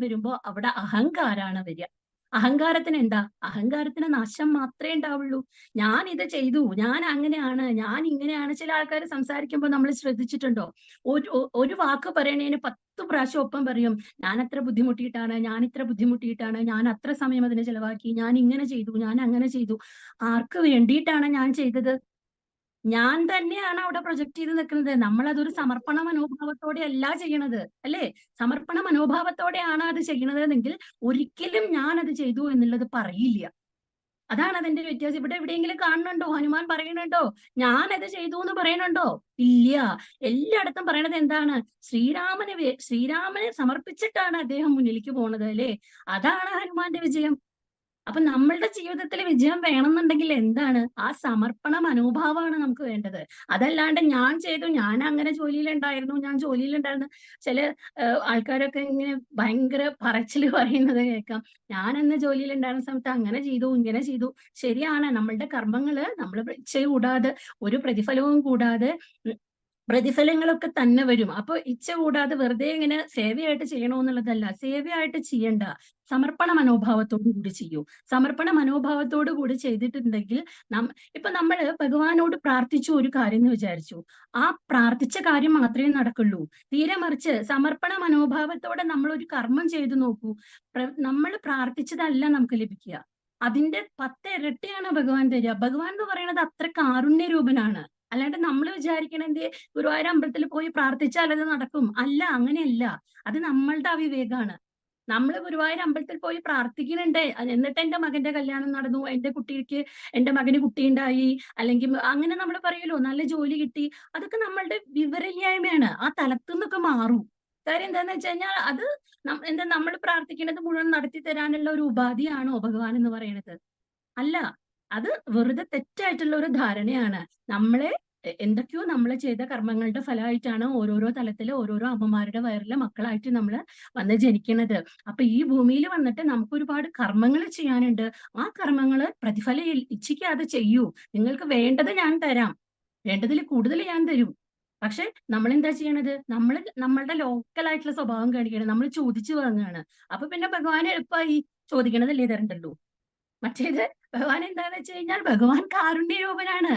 വരുമ്പോ അവിടെ അഹങ്കാരാണ് വരിക. അഹങ്കാരത്തിന് അഹങ്കാരത്തിന് നാശം മാത്രമേ ഉണ്ടാവുള്ളൂ. ഞാൻ ഇത് ചെയ്തു, ഞാൻ അങ്ങനെയാണ്, ഞാൻ ഇങ്ങനെയാണ്. ചില ആൾക്കാർ സംസാരിക്കുമ്പോൾ നമ്മൾ ശ്രദ്ധിച്ചിട്ടുണ്ടോ? ഒരു വാക്ക് പറയണേന് 10 പ്രാവശ്യം ഒപ്പം പറയും, ഞാൻ അത്ര ബുദ്ധിമുട്ടിയിട്ടാണ്, ഞാൻ അത്ര സമയം അതിന് ചെലവാക്കി, ഞാൻ ഇങ്ങനെ ചെയ്തു, ഞാൻ അങ്ങനെ ചെയ്തു. ആർക്ക് വേണ്ടിയിട്ടാണ് ഞാൻ ചെയ്തത്? ഞാൻ തന്നെയാണ് അവിടെ പ്രൊജക്ട് ചെയ്ത് നിൽക്കുന്നത്. നമ്മൾ അതൊരു സമർപ്പണ മനോഭാവത്തോടെ അല്ല ചെയ്യണത് അല്ലേ. സമർപ്പണ മനോഭാവത്തോടെയാണ് അത് ചെയ്യണതെങ്കിൽ ഒരിക്കലും ഞാൻ അത് ചെയ്തു എന്നുള്ളത് പറയില്ല. അതാണ് അതിന്റെ വ്യത്യാസം. ഇവിടെ എവിടെയെങ്കിലും കാണുന്നുണ്ടോ ഹനുമാൻ പറയുന്നുണ്ടോ ഞാനത് ചെയ്തു എന്ന് പറയുന്നുണ്ടോ? ഇല്ല. എല്ലായിടത്തും പറയണത് എന്താണ്? ശ്രീരാമനെ സമർപ്പിച്ചിട്ടാണ് അദ്ദേഹം മുന്നിലേക്ക് പോണത് അല്ലേ. അതാണ് ഹനുമാന്റെ വിജയം. അപ്പൊ നമ്മളുടെ ജീവിതത്തിൽ വിജയം വേണമെന്നുണ്ടെങ്കിൽ എന്താണ്? ആ സമർപ്പണ മനോഭാവമാണ് നമുക്ക് വേണ്ടത്. അതല്ലാണ്ട് ഞാൻ ചെയ്തു, ഞാൻ അങ്ങനെ ജോലിയിലുണ്ടായിരുന്നു. ചില ആൾക്കാരൊക്കെ ഇങ്ങനെ ഭയങ്കര പറച്ചില് പറയുന്നത് കേൾക്കാം. ഞാൻ അന്ന് ജോലിയിലുണ്ടായിരുന്ന സമയത്ത് അങ്ങനെ ചെയ്തു, ഇങ്ങനെ ചെയ്തു. ശരിയാണ്, നമ്മളുടെ കർമ്മങ്ങള് നമ്മൾ ഇച്ഛ കൂടാതെ, ഒരു പ്രതിഫലവും കൂടാതെ പ്രതിഫലങ്ങളൊക്കെ തന്നെ വരും. അപ്പൊ ഇച്ഛ കൂടാതെ വെറുതെ ഇങ്ങനെ സേവയായിട്ട് ചെയ്യണമെന്നുള്ളതല്ല. സേവയായിട്ട് ചെയ്യണ്ട, സമർപ്പണ മനോഭാവത്തോടു കൂടി ചെയ്യൂ. സമർപ്പണ മനോഭാവത്തോടു കൂടി ചെയ്തിട്ടുണ്ടെങ്കിൽ ഇപ്പൊ നമ്മള് ഭഗവാനോട് പ്രാർത്ഥിച്ചു ഒരു കാര്യം എന്ന് വിചാരിച്ചു, ആ പ്രാർത്ഥിച്ച കാര്യം മാത്രമേ നടക്കുള്ളൂ. തീരെ മറിച്ച് സമർപ്പണ മനോഭാവത്തോടെ നമ്മൾ ഒരു കർമ്മം ചെയ്തു നോക്കൂ. നമ്മൾ പ്രാർത്ഥിച്ചതല്ല നമുക്ക് ലഭിക്കുക, അതിന്റെ 10 ഇരട്ടിയാണ് ഭഗവാൻ തരിക. ഭഗവാൻ എന്ന് പറയുന്നത് അത്ര കാരുണ്യ രൂപനാണ്. അല്ലാണ്ട് നമ്മൾ വിചാരിക്കണത് ഗുരുവായൂർ അമ്പലത്തിൽ പോയി പ്രാർത്ഥിച്ചാൽ അത് നടക്കും. അല്ല, അങ്ങനെയല്ല. അത് നമ്മളുടെ അവിവേകാണ്. നമ്മൾ ഗുരുവായൂർ അമ്പലത്തിൽ പോയി പ്രാർത്ഥിക്കുന്നുണ്ട്, എന്നിട്ട് എന്റെ മകന്റെ കല്യാണം നടന്നു, എന്റെ മകന് കുട്ടിയുണ്ടായി, അല്ലെങ്കിൽ അങ്ങനെ നമ്മൾ പറയുമല്ലോ നല്ല ജോലി കിട്ടി. അതൊക്കെ നമ്മളുടെ വിവരമില്ലായ്മയാണ്. ആ തലത്തുനിന്നൊക്കെ മാറും. കാര്യം എന്താന്ന് വെച്ച് കഴിഞ്ഞാൽ അത് നമ്മൾ പ്രാർത്ഥിക്കുന്നത് മുഴുവൻ നടത്തി തരാനുള്ള ഒരു ഉപാധിയാണോ ഭഗവാൻ എന്ന് പറയുന്നത്? അല്ല, അത് വെറുതെ തെറ്റായിട്ടുള്ള ഒരു ധാരണയാണ്. നമ്മളെ എന്തൊക്കെയോ നമ്മൾ ചെയ്ത കർമ്മങ്ങളുടെ ഫലമായിട്ടാണ് ഓരോരോ തലത്തിൽ ഓരോരോ അമ്മമാരുടെ വയറിലെ മക്കളായിട്ട് നമ്മൾ വന്ന് ജനിക്കുന്നത്. അപ്പൊ ഈ ഭൂമിയിൽ വന്നിട്ട് നമുക്ക് ഒരുപാട് കർമ്മങ്ങൾ ചെയ്യാനുണ്ട്. ആ കർമ്മങ്ങൾ പ്രതിഫലം ഇച്ഛിക്കാതെ ചെയ്യൂ. നിങ്ങൾക്ക് വേണ്ടത് ഞാൻ തരാം, വേണ്ടതിൽ കൂടുതൽ ഞാൻ തരും. പക്ഷെ നമ്മൾ എന്താ ചെയ്യണത്? നമ്മളുടെ ലോക്കലായിട്ടുള്ള സ്വഭാവം കാണിക്കണം, നമ്മൾ ചോദിച്ചു വാങ്ങുകയാണ്. അപ്പൊ പിന്നെ ഭഗവാൻ എളുപ്പമായി ചോദിക്കണതല്ലേ തരണ്ടല്ലോ. മറ്റേത് ഭഗവാൻ എന്താന്ന് വെച്ച് കഴിഞ്ഞാൽ ഭഗവാൻ കാരുണ്യരൂപനാണ്.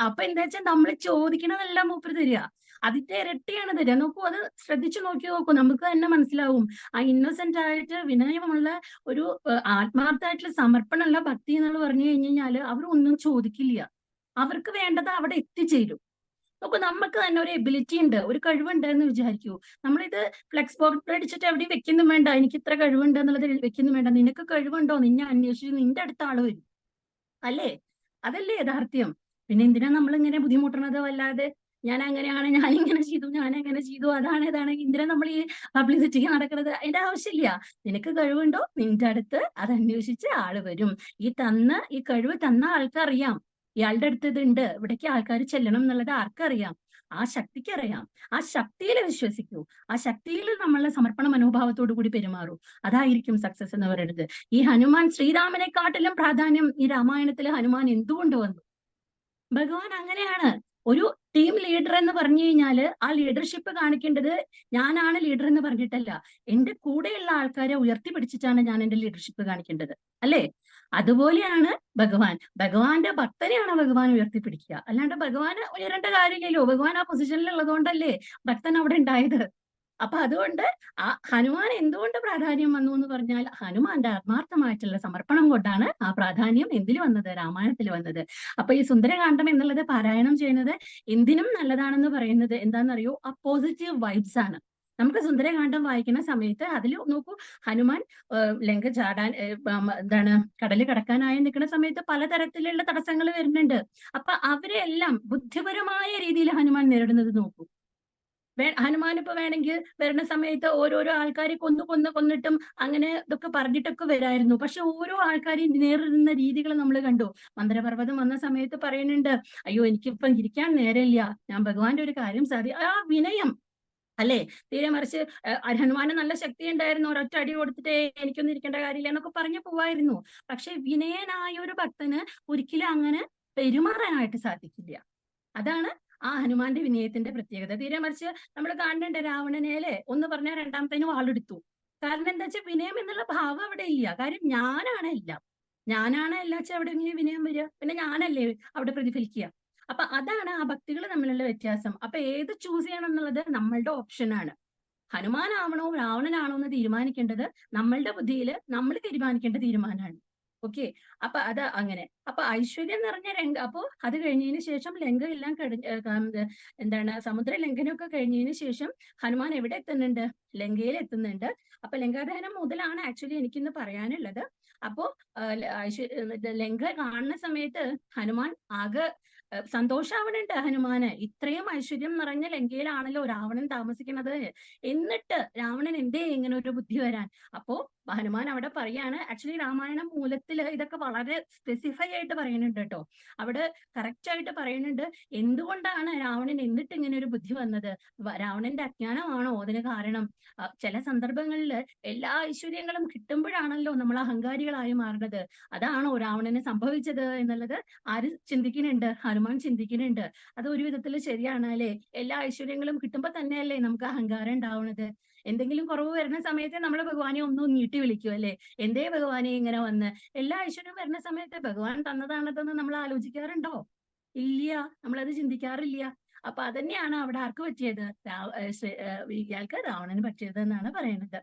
അപ്പൊ എന്താ വെച്ചാൽ നമ്മൾ ചോദിക്കണതെല്ലാം മൂപ്പര് തരിക, അതിന്റെ ഇരട്ടിയാണ് തരിക. നോക്കൂ, അത് ശ്രദ്ധിച്ചു നോക്കൂ, നമുക്ക് തന്നെ മനസ്സിലാവും. ആ ഇന്നസെന്റ് ആയിട്ട് വിനയമുള്ള ഒരു ആത്മാർത്ഥമായിട്ടുള്ള സമർപ്പണമുള്ള ഭക്തി എന്ന് പറഞ്ഞു കഴിഞ്ഞാല് അവർ ഒന്നും ചോദിക്കില്ല, അവർക്ക് വേണ്ടത് അവിടെ എത്തിച്ചേരും. നോക്കൂ, നമുക്ക് തന്നെ ഒരു എബിലിറ്റി ഉണ്ട്, ഒരു കഴിവുണ്ട് എന്ന് വിചാരിക്കൂ. നമ്മളിത് ഫ്ലെക്സ് ബോർഡ് അടിച്ചിട്ട് എവിടെയും വെക്കുന്നു വേണ്ട, എനിക്ക് ഇത്ര കഴിവുണ്ട് എന്നുള്ളത് വെക്കുന്നു വേണ്ട. നിനക്ക് കഴിവുണ്ടോ, നിന്നെ അന്വേഷിച്ച് നിന്റെ അടുത്ത ആള് വരും, അല്ലേ? അതല്ലേ യാഥാർത്ഥ്യം. പിന്നെ എന്തിനാ നമ്മളിങ്ങനെ ബുദ്ധിമുട്ടണത്? വല്ലാതെ ഞാൻ അങ്ങനെയാണ്, ഞാൻ ഇങ്ങനെ ചെയ്തു, ഞാൻ അങ്ങനെ ചെയ്തു, അതാണ് ഇതാണ്, എന്തിനാ നമ്മൾ ഈ പബ്ലിസിറ്റിക്ക് നടക്കുന്നത്? അതിന്റെ ആവശ്യമില്ല. നിനക്ക് കഴിവുണ്ടോ, നിന്റെ അടുത്ത് അത് അന്വേഷിച്ച് ആള് വരും. ഈ കഴിവ് തന്ന ആൾക്കറിയാം ഇയാളുടെ അടുത്ത് ഇതുണ്ട്, ഇവിടേക്ക് ആൾക്കാർ ചെല്ലണം എന്നുള്ളത് ആർക്കറിയാം? ആ ശക്തിക്ക് അറിയാം. ആ ശക്തിയിൽ വിശ്വസിക്കൂ, ആ ശക്തിയിൽ നമ്മളെ സമർപ്പണ മനോഭാവത്തോടു കൂടി പെരുമാറൂ. അതായിരിക്കും സക്സസ് എന്ന് പറയുന്നത്. ഈ ഹനുമാൻ ശ്രീരാമനെക്കാട്ടിലും പ്രാധാന്യം ഈ രാമായണത്തിൽ ഹനുമാൻ എന്തുകൊണ്ട് വന്നു? ഭഗവാൻ അങ്ങനെയാണ്. ഒരു ടീം ലീഡർ എന്ന് പറഞ്ഞു കഴിഞ്ഞാല് ആ ലീഡർഷിപ്പ് കാണിക്കേണ്ടത് ഞാനാണ് ലീഡർ എന്ന് പറഞ്ഞിട്ടല്ല, എന്റെ കൂടെയുള്ള ആൾക്കാരെ ഉയർത്തിപ്പിടിച്ചിട്ടാണ് ഞാൻ എന്റെ ലീഡർഷിപ്പ് കാണിക്കേണ്ടത്, അല്ലേ? അതുപോലെയാണ് ഭഗവാന്റെ ഭക്തനെയാണ് ഭഗവാൻ ഉയർത്തിപ്പിടിക്കുക. അല്ലാണ്ട് ഭഗവാന് ഉയരേണ്ട കാര്യമില്ലല്ലോ. ഭഗവാൻ ആ പൊസിഷനിൽ ഉള്ളതുകൊണ്ടല്ലേ ഭക്തൻ അവിടെ ഉണ്ടായത്. അപ്പൊ അതുകൊണ്ട് ആ ഹനുമാൻ എന്തുകൊണ്ട് പ്രാധാന്യം വന്നു എന്ന് പറഞ്ഞാൽ ഹനുമാന്റെ ആത്മാർത്ഥമായിട്ടുള്ള സമർപ്പണം കൊണ്ടാണ് ആ പ്രാധാന്യം എന്തിൽ വന്നത്? രാമായണത്തിൽ വന്നത്. അപ്പൊ ഈ സുന്ദരകാന്ഡം എന്നുള്ളത് പാരായണം ചെയ്യുന്നത് എന്തിനും നല്ലതാണെന്ന് പറയുന്നത് എന്താണെന്നറിയോ? ആ പോസിറ്റീവ് വൈബ്സ് ആണ്. നമുക്ക് സുന്ദരകാന്ഡം വായിക്കുന്ന സമയത്ത് അതിൽ നോക്കൂ, ഹനുമാൻ ലങ്ക ചാടാൻ എന്താണ് കടല് കടക്കാനായി നിൽക്കുന്ന സമയത്ത് പലതരത്തിലുള്ള തടസ്സങ്ങൾ വരുന്നുണ്ട്. അപ്പൊ അവരെ എല്ലാം ബുദ്ധിപരമായ രീതിയിൽ ഹനുമാൻ നേരിടുന്നത് നോക്കൂ. ഹനുമാൻ ഇപ്പൊ വേണമെങ്കിൽ വരുന്ന സമയത്ത് ഓരോരോ ആൾക്കാരെ കൊന്നിട്ടും അങ്ങനെ ഇതൊക്കെ പറഞ്ഞിട്ടൊക്കെ വരായിരുന്നു. പക്ഷെ ഓരോ ആൾക്കാരെയും നേരിടുന്ന രീതികൾ നമ്മൾ കണ്ടു. മന്ദരപർവ്വതം വന്ന സമയത്ത് പറയുന്നുണ്ട്, അയ്യോ എനിക്കിപ്പം ഇരിക്കാൻ നേരമില്ല, ഞാൻ ഭഗവാന്റെ ഒരു കാര്യം ആ വിനയം, അല്ലേ? തീരെ മറിച്ച് ഹനുമാന് നല്ല ശക്തി ഉണ്ടായിരുന്നു, ഒരൊറ്റ അടി കൊടുത്തിട്ടേ എനിക്കൊന്നും ഇരിക്കേണ്ട കാര്യമില്ല എന്നൊക്കെ പറഞ്ഞു പോവായിരുന്നു. പക്ഷെ വിനയനായ ഒരു ഭക്തന് ഒരിക്കലും അങ്ങനെ പെരുമാറാനായിട്ട് സാധിക്കില്ല. അതാണ് ആ ഹനുമാന്റെ വിനയത്തിന്റെ പ്രത്യേകത. തീരെ മറിച്ച് നമ്മൾ കാണുന്നുണ്ട് രാവണനെ ഒന്ന് പറഞ്ഞാൽ രണ്ടാമത്തേന് വാളെടുത്തു. കാരണം എന്താ വെച്ചാൽ വിനയം എന്നുള്ള ഭാവം അവിടെ ഇല്ല. കാര്യം ഞാനാണ് എല്ലാം, അവിടെ എങ്ങനെ വിനയം വരിക? പിന്നെ ഞാനല്ലേ അവിടെ പ്രതിഫലിക്കുക. അപ്പൊ അതാണ് ആ ഭക്തികൾ തമ്മിലുള്ള വ്യത്യാസം. അപ്പൊ ഏത് ചൂസ് ചെയ്യണം എന്നുള്ളത് നമ്മളുടെ ഓപ്ഷനാണ്. ഹനുമാനാവണോ രാവണനാണോ എന്ന് തീരുമാനിക്കേണ്ടത് നമ്മളുടെ ബുദ്ധിയിൽ നമ്മൾ തീരുമാനിക്കേണ്ട തീരുമാനമാണ്. ഓക്കെ, അപ്പൊ അത് അങ്ങനെ. അപ്പൊ ഐശ്വര്യം നിറഞ്ഞ രംഗ, അപ്പോ അത് കഴിഞ്ഞതിന് ശേഷം ലങ്ക എല്ലാം എന്താണ് സമുദ്ര ലംഘനമൊക്കെ കഴിഞ്ഞതിന് ശേഷം ഹനുമാൻ എവിടെ എത്തുന്നുണ്ട്? ലങ്കയിൽ എത്തുന്നുണ്ട്. അപ്പൊ ലങ്കാദഹനം മുതലാണ് ആക്ച്വലി എനിക്കിന്ന് പറയാനുള്ളത്. അപ്പോ ലങ്ക കാണുന്ന സമയത്ത് ഹനുമാൻ ആകെ സന്തോഷാവണുണ്ട്. ഹനുമാന് ഇത്രയും ഐശ്വര്യം നിറഞ്ഞ ലങ്കയിലാണല്ലോ രാവണൻ താമസിക്കുന്നത്, എന്നിട്ട് രാവണൻ എന്തേ ഇങ്ങനെ ഒരു ബുദ്ധി വരാൻ? അപ്പോ ഹനുമാൻ അവിടെ പറയാണ്, ആക്ച്വലി രാമായണം മൂലത്തില് ഇതൊക്കെ വളരെ സ്പെസിഫൈ ആയിട്ട് പറയുന്നുണ്ട് കേട്ടോ. അവിടെ കറക്റ്റ് ആയിട്ട് പറയുന്നുണ്ട് എന്തുകൊണ്ടാണ് രാവണൻ എന്നിട്ട് ഇങ്ങനെ ഒരു ബുദ്ധി വന്നത്. രാവണന്റെ അജ്ഞാനമാണോ അതിന് കാരണം? ചില സന്ദർഭങ്ങളിൽ എല്ലാ ഐശ്വര്യങ്ങളും കിട്ടുമ്പോഴാണല്ലോ നമ്മൾ അഹങ്കാരികളായി മാറുന്നത്. അതാണോ രാവണന് സംഭവിച്ചത് എന്നുള്ളത് ആര് ചിന്തിക്കുന്നുണ്ട്? ഹനുമാൻ ചിന്തിക്കുന്നുണ്ട്. അത് ഒരു വിധത്തിൽ ശരിയാണ് അല്ലെ? എല്ലാ ഐശ്വര്യങ്ങളും കിട്ടുമ്പോ തന്നെയല്ലേ നമുക്ക് അഹങ്കാരം ഉണ്ടാവുന്നത്. എന്തെങ്കിലും കുറവ് വരുന്ന സമയത്ത് നമ്മൾ ഭഗവാനെ ഒന്നും നീട്ടി വിളിക്കും അല്ലെ? എന്തേ ഭഗവാനെ ഇങ്ങനെ വന്ന്? എല്ലാ ഐശ്വര്യവും വരുന്ന സമയത്ത് ഭഗവാൻ തന്നതാണതെന്ന് നമ്മൾ ആലോചിക്കാറുണ്ടോ? ഇല്ല, നമ്മളത് ചിന്തിക്കാറില്ല. അപ്പൊ അതന്നെയാണ് അവിടെ ആർക്ക് പറ്റിയത്? ഇയാൾക്ക് രാവണന് പറ്റിയത് എന്നാണ് പറയുന്നത്.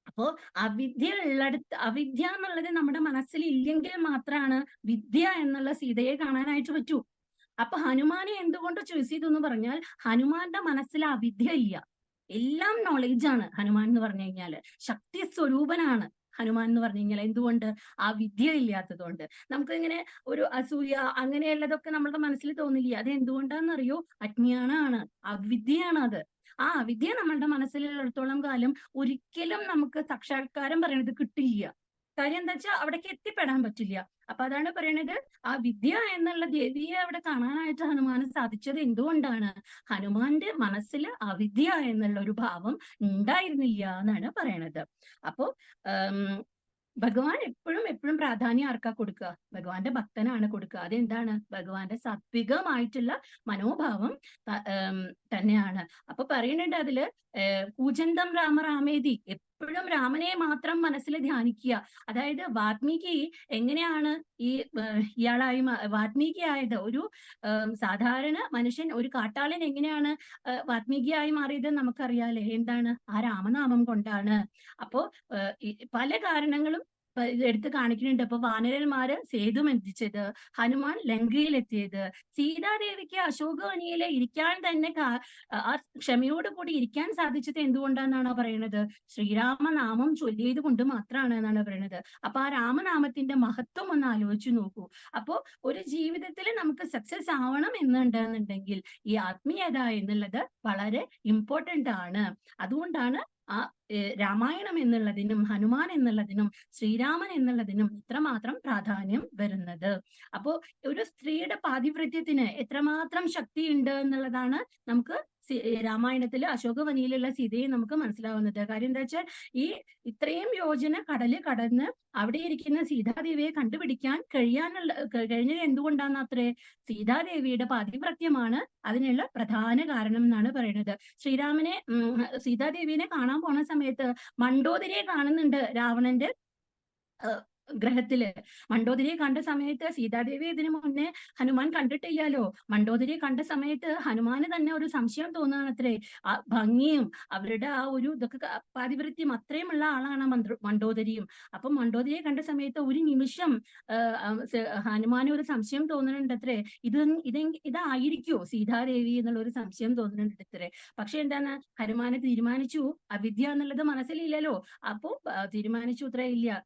അപ്പോ അവിദ്യ എന്നുള്ളത് നമ്മുടെ മനസ്സിൽ ഇല്ലെങ്കിൽ മാത്രമാണ് വിദ്യ എന്നുള്ള സീതയെ കാണാനായിട്ട് പറ്റൂ. അപ്പൊ ഹനുമാനെ എന്തുകൊണ്ട് ചൂസ് ചെയ്തു എന്ന് പറഞ്ഞാൽ ഹനുമാന്റെ മനസ്സിൽ അവിദ്യ ഇല്ല, എല്ലാം നോളേജ് ആണ് ഹനുമാൻ എന്ന് പറഞ്ഞു കഴിഞ്ഞാല്. ശക്തി സ്വരൂപനാണ് ഹനുമാൻ എന്ന് പറഞ്ഞു കഴിഞ്ഞാൽ. എന്തുകൊണ്ട്? ആ വിദ്യ ഇല്ലാത്തതുകൊണ്ട്. നമുക്ക് ഇങ്ങനെ ഒരു അസൂയ അങ്ങനെയുള്ളതൊക്കെ നമ്മുടെ മനസ്സിൽ തോന്നില്ല. അത് എന്തുകൊണ്ടാണെന്നറിയോ? അജ്ഞാനാണ്, അവിദ്യയാണ് അത്. ആ അവിദ്യ നമ്മളുടെ മനസ്സിലുള്ളിടത്തോളം കാലം ഒരിക്കലും നമുക്ക് സാക്ഷാത്കാരം പറയണത് കിട്ടില്ല. കാര്യം എന്താ വെച്ചാൽ അവിടേക്ക് എത്തിപ്പെടാൻ പറ്റില്ല. അപ്പൊ അതാണ് പറയണത്, ആ വിദ്യ എന്നുള്ള ദേവിയെ അവിടെ കാണാനായിട്ട് ഹനുമാന് സാധിച്ചത് എന്തുകൊണ്ടാണ്? ഹനുമാന്റെ മനസ്സിൽ അവിദ്യ എന്നുള്ള ഒരു ഭാവം ഉണ്ടായിരുന്നില്ല എന്നാണ് പറയണത്. അപ്പോ ഭഗവാൻ എപ്പോഴും പ്രാധാന്യം ആർക്കാ കൊടുക്കുക? ഭഗവാന്റെ ഭക്തനാണ് കൊടുക്കുക. അതെന്താണ്? ഭഗവാന്റെ സാത്വികമായിട്ടുള്ള മനോഭാവം തന്നെയാണ്. അപ്പൊ പറയുന്നുണ്ട് അതില് കൂജന്തം രാമേതി, എപ്പോഴും രാമനെ മാത്രം മനസ്സിൽ ധ്യാനിക്കുക. അതായത് വാൽമീകി എങ്ങനെയാണ് ഈ ഇയാളായി വാൽമീകി ആയത്? ഒരു സാധാരണ മനുഷ്യൻ, ഒരു കാട്ടാളൻ എങ്ങനെയാണ് വാൽമീകിയായി മാറിയത് നമുക്കറിയാലേ? എന്താണ്? ആ രാമനാമം കൊണ്ടാണ്. അപ്പോ പല കാരണങ്ങളും എടുത്ത് കാണിക്കുന്നുണ്ട്. അപ്പൊ വാനരന്മാര് സേതു ബന്ധിച്ചത്, ഹനുമാൻ ലങ്കയിലെത്തിയത്, സീതാദേവിക്ക് അശോകവനിയിലെ ഇരിക്കാൻ തന്നെ ആ ക്ഷമയോടുകൂടി ഇരിക്കാൻ സാധിച്ചത് എന്തുകൊണ്ടാണെന്നാണ് പറയുന്നത്? ശ്രീരാമനാമം ചൊല്ലിയത് കൊണ്ട് മാത്രമാണ് എന്നാണ് പറയുന്നത്. അപ്പൊ ആ രാമനാമത്തിന്റെ മഹത്വം ഒന്ന് ആലോചിച്ചു നോക്കൂ. അപ്പോ ഒരു ജീവിതത്തിൽ നമുക്ക് സക്സസ് ആവണം എന്നുണ്ടെന്നുണ്ടെങ്കിൽ ഈ ആത്മീയത എന്നുള്ളത് വളരെ ഇമ്പോർട്ടന്റ് ആണ്. അതുകൊണ്ടാണ് ആ രാമായണം എന്നുള്ളതിനും ഹനുമാൻ എന്നുള്ളതിനും ശ്രീരാമൻ എന്നുള്ളതിനും ഇത്രമാത്രം പ്രാധാന്യം വരുന്നത്. അപ്പോ ഒരു സ്ത്രീയുടെ പാതിവ്രത്യത്തിന് എത്രമാത്രം ശക്തിയുണ്ട് എന്നുള്ളതാണ് നമുക്ക് രാമായണത്തില് അശോകവനിയിലുള്ള സീതയെ നമുക്ക് മനസ്സിലാവുന്നത്. കാര്യം എന്താ വെച്ചാൽ ഈ ഇത്രയും യോജന കടല് കടന്ന് അവിടെ ഇരിക്കുന്ന സീതാദേവിയെ കണ്ടുപിടിക്കാൻ കഴിഞ്ഞത് എന്തുകൊണ്ടാണ്? അത്രേ സീതാദേവിയുടെ പാതിവ്രത്യമാണ് അതിനുള്ള പ്രധാന കാരണം എന്നാണ് പറയുന്നത്. സീതാദേവിനെ കാണാൻ പോണ സമയത്ത് മണ്ഡോദരിയെ കാണുന്നുണ്ട് രാവണന്റെ ഗ്രഹത്തില്. മണ്ഡോദരിയെ കണ്ട സമയത്ത് സീതാദേവി ഇതിനു മുന്നേ ഹനുമാൻ കണ്ടിട്ടില്ലല്ലോ. മണ്ഡോദരിയെ കണ്ട സമയത്ത് ഹനുമാന് തന്നെ ഒരു സംശയം തോന്നുകയാണത്രേ. ആ ഭംഗിയും അവരുടെ ആ ഒരു ഇതൊക്കെ പാതിവൃത്യം അത്രയുമുള്ള ആളാണ് മണ്ഡോദരിയും. അപ്പൊ മണ്ഡോദരിയെ കണ്ട സമയത്ത് ഒരു നിമിഷം ഹനുമാന് ഒരു സംശയം തോന്നുന്നുണ്ട് അത്രേ. ഇതായിരിക്കോ സീതാദേവി എന്നുള്ള ഒരു സംശയം തോന്നുന്നുണ്ട് അത്രേ. പക്ഷെ എന്താണ്, ഹനുമാന് തീരുമാനിച്ചു അവിദ്യ എന്നുള്ളത് മനസ്സിലില്ലല്ലോ. അപ്പോ തീരുമാനിച്ചു അത്രേ, ഇല്ല,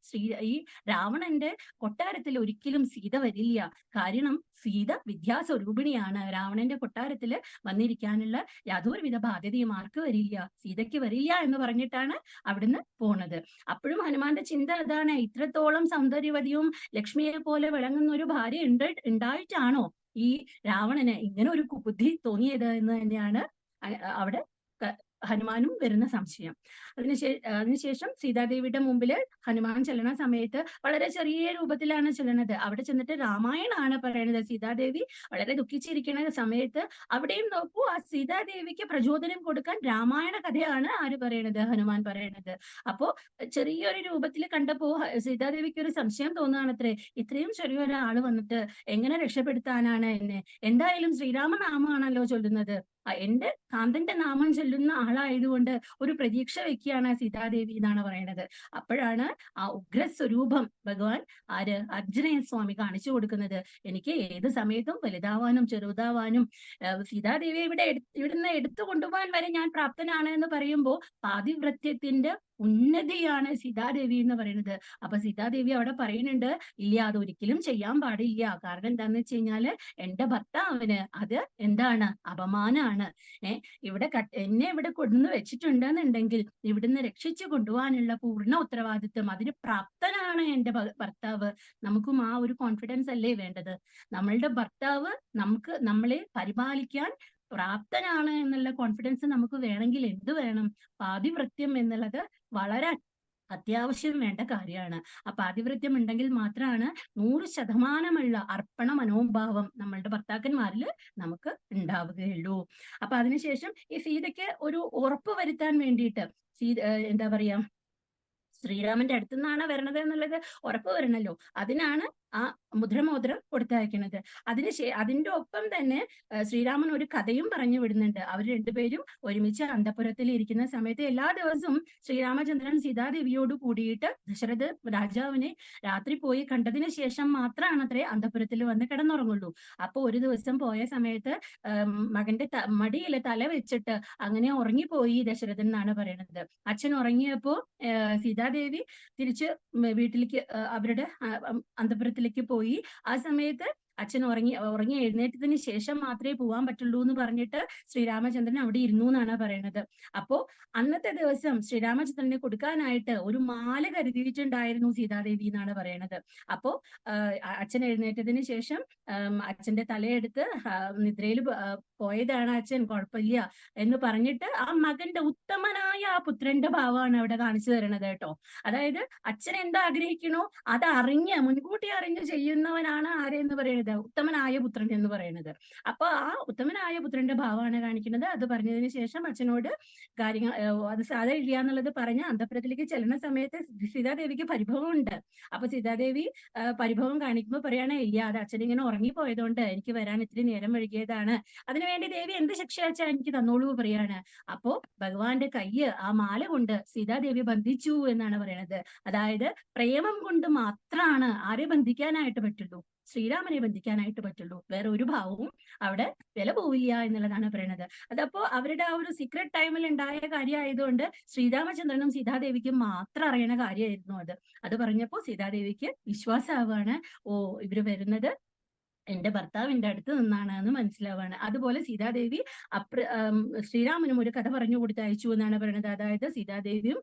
ഈ രാവണന്റെ കൊട്ടാരത്തിൽ ഒരിക്കലും സീത വരില്ല. കാരണം സീത വിദ്യാസ്വരൂപിണിയാണ്. രാവണന്റെ കൊട്ടാരത്തിൽ വന്നിരിക്കാനുള്ള യാതൊരുവിധ ബാധ്യതയും ആർക്ക് വരില്ല, സീതയ്ക്ക് വരില്ല എന്ന് പറഞ്ഞിട്ടാണ് അവിടുന്ന് പോണത്. അപ്പോഴും ഹനുമാന്റെ ചിന്ത അതാണ്, ഇത്രത്തോളം സൗന്ദര്യവതിയും ലക്ഷ്മിയെ പോലെ വിളങ്ങുന്ന ഒരു ഭാര്യ ഉണ്ടായിട്ടാണോ ഈ രാവണന് ഇങ്ങനെ ഒരു കുബുദ്ധി തോന്നിയത് എന്ന് തന്നെയാണ് അവിടെ ഹനുമാനും വരുന്ന സംശയം. അതിനുശേഷം സീതാദേവിയുടെ മുമ്പിൽ ഹനുമാൻ ചെല്ലണ സമയത്ത് വളരെ ചെറിയ രൂപത്തിലാണ് ചെല്ലണത്. അവിടെ ചെന്നിട്ട് രാമായണാണ് പറയുന്നത്. സീതാദേവി വളരെ ദുഃഖിച്ചിരിക്കുന്ന സമയത്ത് അവിടെയും നോക്കൂ, ആ സീതാദേവിക്ക് പ്രചോദനം കൊടുക്കാൻ രാമായണ കഥയാണ് ആര് പറയണത്? ഹനുമാൻ പറയണത്. അപ്പോ ചെറിയൊരു രൂപത്തിൽ കണ്ടപ്പോ സീതാദേവിക്ക് ഒരു സംശയം തോന്നുകയാണത്രേ, ഇത്രയും ചെറിയൊരാള് വന്നിട്ട് എങ്ങനെ രക്ഷപ്പെടുത്താനാണ് എന്നെ? എന്തായാലും ശ്രീരാമനാമാണല്ലോ ചൊല്ലുന്നത്, എന്റെ കാന്തന്റെ നാമം ചൊല്ലുന്ന ആളായതുകൊണ്ട് ഒരു പ്രതീക്ഷ വെക്കുകയാണ് സീതാദേവി എന്നാണ് പറയുന്നത്. അപ്പോഴാണ് ആ ഉഗ്രസ്വരൂപം ഭഗവാൻ ആഞ്ജനേയ സ്വാമി കാണിച്ചു കൊടുക്കുന്നത്. എനിക്ക് ഏത് സമയത്തും വലുതാവാനും ചെറുതാവാനും സീതാദേവിയെ ഇവിടുന്ന് എടുത്തു കൊണ്ടുപോകാൻ വരെ ഞാൻ പ്രാപ്തനാണ് എന്ന് പറയുമ്പോൾ പാതിവ്രത്യത്തിന്റെ ഉന്നതിയാണ് സീതാദേവി എന്ന് പറയുന്നത്. അപ്പൊ സീതാദേവി അവിടെ പറയുന്നുണ്ട്, ഇല്ല, അതൊരിക്കലും ചെയ്യാൻ പാടില്ല. കാരണം എന്താന്ന് വെച്ച് കഴിഞ്ഞാല് എന്റെ ഭർത്താവിന് അത് എന്താണ്? അപമാനാണ്. എന്നെ ഇവിടെ കൊണ്ടുവന്ന് വെച്ചിട്ടുണ്ടെന്നുണ്ടെങ്കിൽ ഇവിടുന്ന് രക്ഷിച്ചു കൊണ്ടുപോകാനുള്ള പൂർണ്ണ ഉത്തരവാദിത്വം അതിന് പ്രാപ്തനാണ് എന്റെ ഭർത്താവ്. നമുക്കും ആ ഒരു കോൺഫിഡൻസ് അല്ലേ വേണ്ടത്? നമ്മളുടെ ഭർത്താവ് നമ്മളെ പരിപാലിക്കാൻ പ്രാപ്തനാണ് എന്നുള്ള കോൺഫിഡൻസ് നമുക്ക് വേണമെങ്കിൽ എന്ത് വേണം? പാതിവൃത്യം എന്നുള്ളത് വളരെ അത്യാവശ്യം വേണ്ട കാര്യമാണ്. ആ പാതിവൃത്യം ഉണ്ടെങ്കിൽ മാത്രമാണ് 100% അർപ്പണ മനോഭാവം നമ്മളുടെ ഭർത്താക്കന്മാരിൽ നമുക്ക് ഉണ്ടാവുകയുള്ളൂ. അപ്പൊ അതിനുശേഷം ഈ സീതയ്ക്ക് ഒരു ഉറപ്പ് വരുത്താൻ വേണ്ടിയിട്ട് എന്താ പറയാ, ശ്രീരാമന്റെ അടുത്തു നിന്നാണ് വരണത് എന്നുള്ളത് ഉറപ്പ് വരണല്ലോ. അതിനാണ് ആ മുദ്രമോതിരം കൊടുത്തയക്കുന്നത്. അതിന്റെ ഒപ്പം തന്നെ ശ്രീരാമൻ ഒരു കഥയും പറഞ്ഞു വിടുന്നുണ്ട്. അവർ രണ്ടുപേരും ഒരുമിച്ച് അന്തഃപുരത്തിൽ ഇരിക്കുന്ന സമയത്ത് എല്ലാ ദിവസവും ശ്രീരാമചന്ദ്രൻ സീതാദേവിയോട് കൂടിയിട്ട് ദശരഥ രാജാവിനെ രാത്രി പോയി കണ്ടതിന് ശേഷം മാത്രമാണ് അത്രേ അന്തഃപുരത്തിൽ വന്ന് കിടന്നുറങ്ങുള്ളൂ. അപ്പൊ ഒരു ദിവസം പോയ സമയത്ത് മകന്റെ മടിയില് തല വെച്ചിട്ട് അങ്ങനെ ഉറങ്ങിപ്പോയി ദശരഥൻ എന്നാണ് പറയുന്നത്. അച്ഛൻ ഉറങ്ങിയപ്പോ സീതാദേവി തിരിച്ച് വീട്ടിലേക്ക് അവരുടെ അന്തഃപുരത്തിലേക്ക് പോയി. ആ സമയത്ത് അച്ഛൻ ഉറങ്ങി എഴുന്നേറ്റതിന് ശേഷം മാത്രമേ പോവാൻ പറ്റുള്ളൂ എന്ന് പറഞ്ഞിട്ട് ശ്രീരാമചന്ദ്രൻ അവിടെ ഇരുന്നു എന്നാണ് പറയുന്നത്. അപ്പോ അന്നത്തെ ദിവസം ശ്രീരാമചന്ദ്രനെ കൊടുക്കാനായിട്ട് ഒരു മാല കരുതിയിട്ടുണ്ടായിരുന്നു സീതാദേവി എന്നാണ് പറയണത്. അപ്പോ അച്ഛൻ എഴുന്നേറ്റതിന് ശേഷം അച്ഛന്റെ തലയെടുത്ത് നിദ്രയിൽ പോയതാണ് അച്ഛൻ, കുഴപ്പമില്ല എന്ന് പറഞ്ഞിട്ട് ആ മകന്റെ ഉത്തമനായ ആ പുത്രന്റെ ഭാവമാണ് അവിടെ കാണിച്ചു തരണത് കേട്ടോ. അതായത് അച്ഛൻ എന്താ ആഗ്രഹിക്കണോ അത് മുൻകൂട്ടി അറിഞ്ഞ് ചെയ്യുന്നവനാണ് ആരെന്ന് പറയുന്നത്, ഉത്തമനായ പുത്രൻ എന്ന് പറയുന്നത്. അപ്പൊ ആ ഉത്തമനായ പുത്രന്റെ ഭാവമാണ് കാണിക്കുന്നത്. അത് പറഞ്ഞതിന് ശേഷം അച്ഛനോട് കാര്യങ്ങൾ അത് സാധ്യമില്ല എന്നുള്ളത് പറഞ്ഞ് അന്തഃപുരത്തിലേക്ക് ചെല്ലുന്ന സമയത്ത് സീതാദേവിക്ക് പരിഭവം ഉണ്ട്. അപ്പൊ സീതാദേവി പരിഭവം കാണിക്കുമ്പോൾ പറയാണ്, ഇല്ല അത് അച്ഛൻ ഇങ്ങനെ ഉറങ്ങിപ്പോയതുകൊണ്ട് എനിക്ക് വരാൻ ഇത്തിരി നേരം വൈകിയതാണ്, അതിനുവേണ്ടി ദേവി എന്ത് ശിക്ഷയാച്ചാ എനിക്ക് തന്നോളൂ പറയാണ്. അപ്പോ ഭഗവാന്റെ കയ്യ് ആ മാല കൊണ്ട് സീതാദേവി ബന്ധിച്ചു എന്നാണ് പറയണത്. അതായത് പ്രേമം കൊണ്ട് മാത്രമാണ് ആരെ ബന്ധിക്കാനായിട്ട് പറ്റുള്ളൂ, ശ്രീരാമനെ ബന്ധിക്കാനായിട്ട് പറ്റുള്ളൂ. വേറെ ഒരു ഭാവവും അവിടെ വില പോവില്ല എന്നുള്ളതാണ് പറയുന്നത്. അതപ്പോ അവരുടെ ആ ഒരു സീക്രട്ട് ടൈമിൽ ഉണ്ടായ കാര്യമായതുകൊണ്ട് ശ്രീരാമചന്ദ്രനും സീതാദേവിക്കും മാത്രം അറിയണ കാര്യമായിരുന്നു അത്. അത് പറഞ്ഞപ്പോ സീതാദേവിക്ക് വിശ്വാസമാവാണ്, ഓ ഇവര് വരുന്നത് എന്റെ ഭർത്താവിന്റെ അടുത്ത് നിന്നാണ് എന്ന് മനസ്സിലാവാണ്. അതുപോലെ സീതാദേവി ശ്രീരാമനും ഒരു കഥ പറഞ്ഞു കൊടുത്തയച്ചു എന്നാണ് പറയുന്നത്. അതായത് സീതാദേവിയും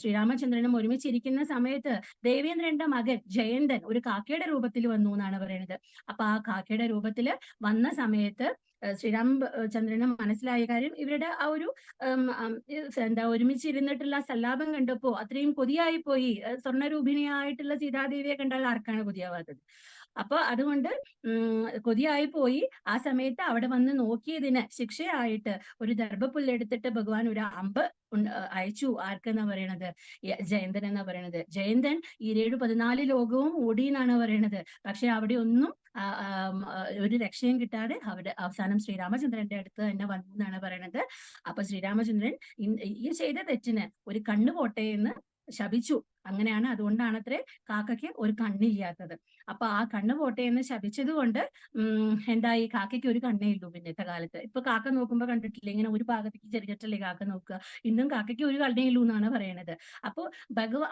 ശ്രീരാമചന്ദ്രനും ഒരുമിച്ചിരിക്കുന്ന സമയത്ത് ദേവേന്ദ്രന്റെ മകൻ ജയന്തൻ ഒരു കാക്കയുടെ രൂപത്തിൽ വന്നു എന്നാണ് പറയുന്നത്. അപ്പൊ ആ കാക്കയുടെ രൂപത്തിൽ വന്ന സമയത്ത് ശ്രീരാമചന്ദ്രന് മനസ്സിലായ കാര്യം, ഇവരുടെ ആ ഒരു ഒരുമിച്ചിരുന്നിട്ടുള്ള സല്ലാപം കണ്ടപ്പോ അത്രയും കൊതിയായി പോയി. സ്വർണ്ണരൂപിണിയായിട്ടുള്ള സീതാദേവിയെ കണ്ടാൽ ആർക്കാണ് കൊതിയാവാത്തത്? അപ്പൊ അതുകൊണ്ട് കൊതിയായി പോയി. ആ സമയത്ത് അവിടെ വന്ന് നോക്കിയതിന് ശിക്ഷയായിട്ട് ഒരു ദർഭപ്പുല്ലെടുത്തിട്ട് ഭഗവാൻ ഒരു അമ്പ് അയച്ചു. ആർക്കെന്നാ പറയണത്? ജയന്തൻ എന്നാ പറയണത്. ജയന്തൻ 14 ലോകവും ഓടി എന്നാണ് പറയണത്. പക്ഷെ അവിടെ ഒന്നും ഒരു രക്ഷയും കിട്ടാതെ അവിടെ അവസാനം ശ്രീരാമചന്ദ്രന്റെ അടുത്ത് തന്നെ വന്നു എന്നാണ് പറയണത്. അപ്പൊ ശ്രീരാമചന്ദ്രൻ ഈ ചെയ്ത തെറ്റിന് ഒരു കണ്ണ് പോട്ടെ എന്ന് ശപിച്ചു. അങ്ങനെയാണ്, അതുകൊണ്ടാണ് അത്രേ കാക്കയ്ക്ക് ഒരു കണ്ണില്ലാത്തത്. അപ്പൊ ആ കണ്ണ് പോട്ടെ എന്ന് ശപിച്ചത് കൊണ്ട് എന്തായി, കാക്കയ്ക്ക് ഒരു കണ്ണേ ഉള്ളൂ പിന്നത്തെ കാലത്ത്. ഇപ്പൊ കാക്ക നോക്കുമ്പോ കണ്ടിട്ടില്ലേ, ഇങ്ങനെ ഒരു ഭാഗത്തേക്ക് ചെറിഞ്ഞിട്ടല്ലേ കാക്ക നോക്കുക. ഇന്നും കാക്കയ്ക്ക് ഒരു കണ്ണേ ഉള്ളൂ എന്നാണ് പറയണത്.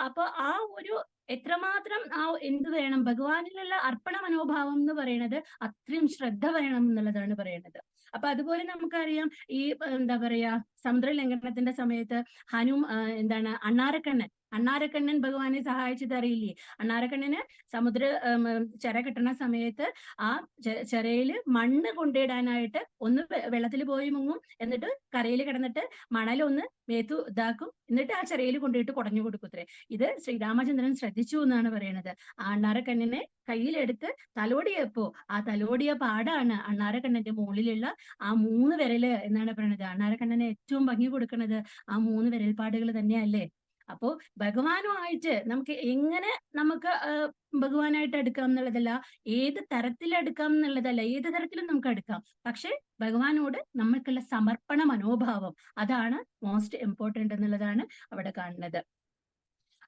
അപ്പൊ ആ ഒരു എത്രമാത്രം എന്ത് വേണം, ഭഗവാനിലുള്ള അർപ്പണ മനോഭാവം എന്ന് പറയുന്നത് അത്രയും ശ്രദ്ധ വേണം എന്നുള്ളതാണ് പറയുന്നത്. അപ്പൊ അതുപോലെ നമുക്കറിയാം, ഈ എന്താ പറയാ സമുദ്രലംഘനത്തിന്റെ സമയത്ത് അണ്ണാരക്കണ്ണൻ ഭഗവാനെ സഹായിച്ചത് അറിയില്ലേ? അണ്ണാരക്കണ്ണന് ചിറ കെട്ടുന്ന സമയത്ത് ആ ചിറയില് മണ്ണ് കൊണ്ടിടാനായിട്ട് ഒന്ന് വെള്ളത്തിൽ പോയി മുങ്ങും, എന്നിട്ട് കരയിൽ കിടന്നിട്ട് മണലൊന്ന് മേത്തു ഇതാക്കും, എന്നിട്ട് ആ ചിറയിൽ കൊണ്ടിട്ട് കുടഞ്ഞു കൊടുക്കുത്രേ. ഇത് ശ്രീരാമചന്ദ്രൻ ശ്രദ്ധിച്ചു എന്നാണ് പറയുന്നത്. ആ അണ്ണാരക്കണ്ണനെ കയ്യിലെടുത്ത് തലോടിയപ്പോ ആ തലോടിയ പാടാണ് അണ്ണാരക്കണ്ണന്റെ മുകളിലുള്ള ആ 3 വിരല് എന്നാണ് പറയുന്നത്. അണ്ണാരക്കണ്ണനെ ഏറ്റവും ഭംഗി കൊടുക്കുന്നത് ആ 3 വിരൽപ്പാടുകൾ തന്നെയല്ലേ? അപ്പോ ഭഗവാനുമായിട്ട് നമുക്ക് ഭഗവാനായിട്ട് അടുക്കാം എന്നുള്ളതല്ല, ഏത് തരത്തിൽ അടുക്കാം എന്നുള്ളതല്ല, ഏത് തരത്തിലും നമുക്ക് അടുക്കാം. പക്ഷെ ഭഗവാനോട് നമ്മൾക്കുള്ള സമർപ്പണ മനോഭാവം, അതാണ് മോസ്റ്റ് ഇമ്പോർട്ടന്റ് എന്നുള്ളതാണ് അവിടെ കാണുന്നത്.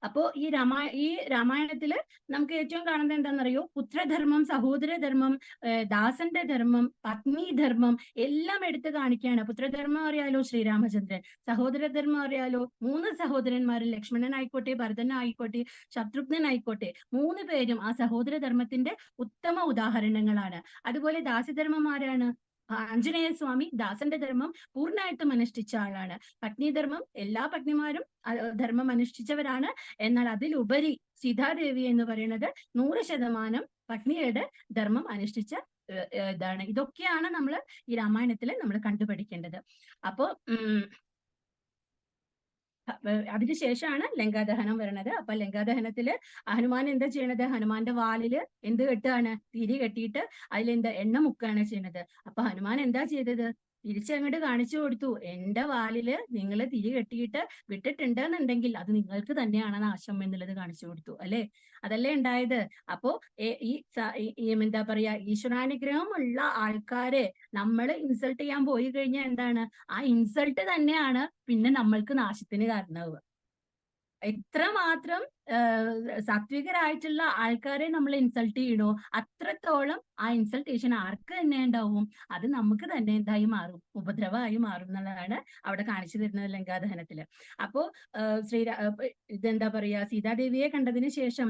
അപ്പോ ഈ രാമായണത്തില് നമുക്ക് ഏറ്റവും കാണുന്നത് എന്താണെന്നറിയോ? പുത്രധർമ്മം, സഹോദരധർമ്മം, ദാസന്റെ ധർമ്മം, പത്നിധർമ്മം എല്ലാം എടുത്ത് കാണിക്കുകയാണ്. പുത്രധർമ്മം അറിയാലോ ശ്രീരാമചന്ദ്രൻ, സഹോദരധർമ്മം അറിയാലോ 3 സഹോദരന്മാരിൽ, ലക്ഷ്മണനായിക്കോട്ടെ, ഭരതനായിക്കോട്ടെ, ശത്രുഘ്നനായിക്കോട്ടെ 3 പേരും ആ സഹോദരധർമ്മത്തിന്റെ ഉത്തമ ഉദാഹരണങ്ങളാണ്. അതുപോലെ ദാസധർമ്മം ആരാണ്? ആഞ്ജനേയ സ്വാമി ദാസന്റെ ധർമ്മം പൂർണ്ണമായിട്ടും അനുഷ്ഠിച്ച ആളാണ്. പത്നിധർമ്മം എല്ലാ പത്നിമാരും ധർമ്മം അനുഷ്ഠിച്ചവരാണ്. എന്നാൽ അതിലുപരി സീതാദേവി എന്ന് പറയുന്നത് 100% പത്നിയുടെ ധർമ്മം അനുഷ്ഠിച്ച ഇതാണ്. ഇതൊക്കെയാണ് നമ്മൾ ഈ രാമായണത്തിൽ നമ്മൾ കണ്ടുപഠിക്കേണ്ടത്. അപ്പോ അതിനുശേഷമാണ് ലങ്കാദഹനം വരുന്നത്. അപ്പൊ ലങ്കാദഹനത്തില് ഹനുമാൻ എന്താ ചെയ്യണത്? ഹനുമാന്റെ വാലില് എന്ത് കെട്ടുകയാണ്? തിരി കെട്ടിയിട്ട് അതിലെന്താ എണ്ണ മുക്കുകയാണ് ചെയ്യണത്. അപ്പൊ ഹനുമാൻ എന്താ ചെയ്തത്? തിരിച്ചങ്ങോട്ട് കാണിച്ചു കൊടുത്തു, എന്റെ വാലില് നിങ്ങൾ തിരി കെട്ടിയിട്ട് വിട്ടിട്ടുണ്ടെന്നുണ്ടെങ്കിൽ അത് നിങ്ങൾക്ക് തന്നെയാണ് നാശം എന്നുള്ളത് കാണിച്ചു കൊടുത്തു, അല്ലെ? അതല്ലേ ഉണ്ടായത്. അപ്പോ എന്താ പറയാ, ഈശ്വരാനുഗ്രഹമുള്ള ആൾക്കാരെ നമ്മൾ ഇൻസൾട്ട് ചെയ്യാൻ പോയി കഴിഞ്ഞാൽ എന്താണ്? ആ ഇൻസൾട്ട് തന്നെയാണ് പിന്നെ നമ്മൾക്ക് നാശത്തിന് കാരണമാവുക, എത്രമാത്രം സാത്വികരായിട്ടുള്ള ആൾക്കാരെ നമ്മൾ ഇൻസൾട്ട് ചെയ്യണോ അത്രത്തോളം ആ ഇൻസൾട്ടേഷൻ ആർക്ക് തന്നെ ഉണ്ടാവും, അത് നമുക്ക് തന്നെ എന്തായി മാറും, ഉപദ്രവമായി മാറും എന്നുള്ളതാണ് അവിടെ കാണിച്ചു തരുന്നത് ലങ്കാദഹനത്തില്. അപ്പോ ഇതെന്താ പറയാ, സീതാദേവിയെ കണ്ടതിന് ശേഷം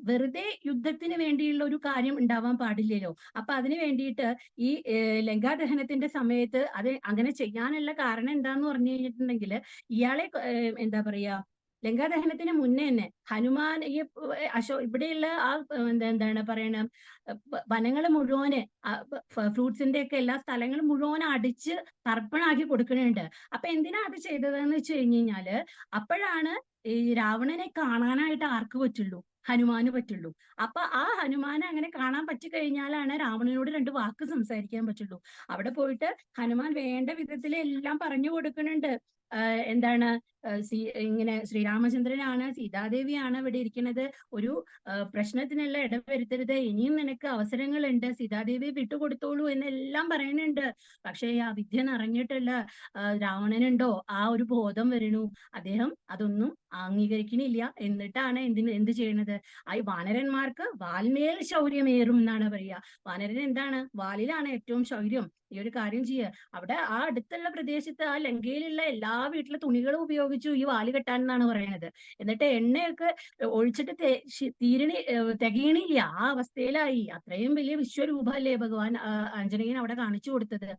വെറുതെ യുദ്ധത്തിന് വേണ്ടിയുള്ള ഒരു കാര്യം ഉണ്ടാവാൻ പാടില്ലല്ലോ. അപ്പൊ അതിന് വേണ്ടിയിട്ട് ഈ ലങ്കാദഹനത്തിന്റെ സമയത്ത് അത് അങ്ങനെ ചെയ്യാനുള്ള കാരണം എന്താന്ന് പറഞ്ഞു കഴിഞ്ഞിട്ടുണ്ടെങ്കിൽ, ഇയാളെ എന്താ പറയാ, ലങ്കാദഹനത്തിന് മുന്നേ തന്നെ ഹനുമാൻ ഈ ഇവിടെയുള്ള ആ എന്താണ് പറയണ വനങ്ങൾ മുഴുവന് ഫ്രൂട്ട്സിന്റെ ഒക്കെ എല്ലാ സ്ഥലങ്ങളും മുഴുവൻ അടിച്ച് തർപ്പണാക്കി കൊടുക്കുന്നുണ്ട്. അപ്പൊ എന്തിനാ അത് ചെയ്തതെന്ന് വെച്ച് കഴിഞ്ഞാല്, അപ്പോഴാണ് ഈ രാവണനെ കാണാനായിട്ട് ആർക്ക് പറ്റുള്ളൂ, ഹനുമാന് പറ്റുള്ളൂ. അപ്പൊ ആ ഹനുമാനെ അങ്ങനെ കാണാൻ പറ്റി കഴിഞ്ഞാലാണ് രാവണനോട് 2 വാക്ക് സംസാരിക്കാൻ പറ്റുള്ളൂ. അവിടെ പോയിട്ട് ഹനുമാൻ വേണ്ട വിധത്തിൽ എല്ലാം പറഞ്ഞു കൊടുക്കുന്നുണ്ട്. എന്താണ് ഇങ്ങനെ ശ്രീരാമചന്ദ്രനാണ്, സീതാദേവിയാണ് ഇവിടെ ഇരിക്കുന്നത്, ഒരു പ്രശ്നത്തിനുള്ള ഇടവരുത്തരുത്, ഇനിയും നിനക്ക് അവസരങ്ങളുണ്ട്, സീതാദേവിയെ വിട്ടുകൊടുത്തോളൂ എന്നെല്ലാം പറയുന്നുണ്ട്. പക്ഷേ ആ വിദ്യ നിറഞ്ഞിട്ടുള്ള രാവണനുണ്ടോ ആ ഒരു ബോധം വരണു, അദ്ദേഹം അതൊന്നും അംഗീകരിക്കണില്ല. എന്നിട്ടാണ് എന്ത് ചെയ്യണത്, ഈ വാനരന്മാർക്ക് വാൽമേൽ ശൗര്യമേറും എന്നാണ് പറയുക. വാനരൻ എന്താണ്, വാലിലാണ് ഏറ്റവും ശൗര്യം. ഈ ഒരു കാര്യം ചെയ്യുക, അവിടെ ആ അടുത്തുള്ള പ്രദേശത്ത് ആ ലങ്കയിലുള്ള എല്ലാ വീട്ടിലെ തുണികളും ഉപയോഗിച്ചു ഈ വാല് കെട്ടാൻ എന്നാണ് പറയുന്നത്. എന്നിട്ട് എണ്ണയൊക്കെ ഒഴിച്ചിട്ട് തികയണില്ല, ആ അവസ്ഥയിലായി. അത്രയും വലിയ വിശ്വരൂപല്ലേ ഭഗവാൻ ആഞ്ജനേയൻ അവിടെ കാണിച്ചു കൊടുത്തത്.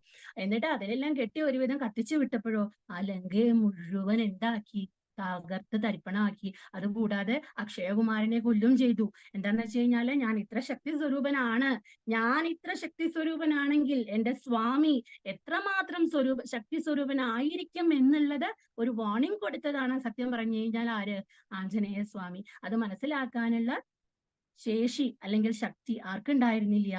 എന്നിട്ട് അതിലെല്ലാം കെട്ടി ഒരുവിധം കത്തിച്ചു വിട്ടപ്പോഴോ ആ ലങ്കയെ മുഴുവൻ എന്താക്കി, തകർത്ത് തരിപ്പണമാക്കി. അതുകൂടാതെ അക്ഷയകുമാരനെ കൊല്ലും ചെയ്തു. എന്താന്ന് വെച്ച് കഴിഞ്ഞാല്, ഞാൻ ഇത്ര ശക്തി സ്വരൂപനാണെങ്കിൽ എന്റെ സ്വാമി എത്രമാത്രം ശക്തി സ്വരൂപനായിരിക്കും എന്നുള്ളത് ഒരു വാർണിംഗ് കൊടുത്തതാണ് സത്യം പറഞ്ഞു കഴിഞ്ഞാൽ ആര്, ആഞ്ജനേയ സ്വാമി. അത് മനസ്സിലാക്കാനുള്ള ശേഷി അല്ലെങ്കിൽ ശക്തി ആർക്കുണ്ടായിരുന്നില്ല,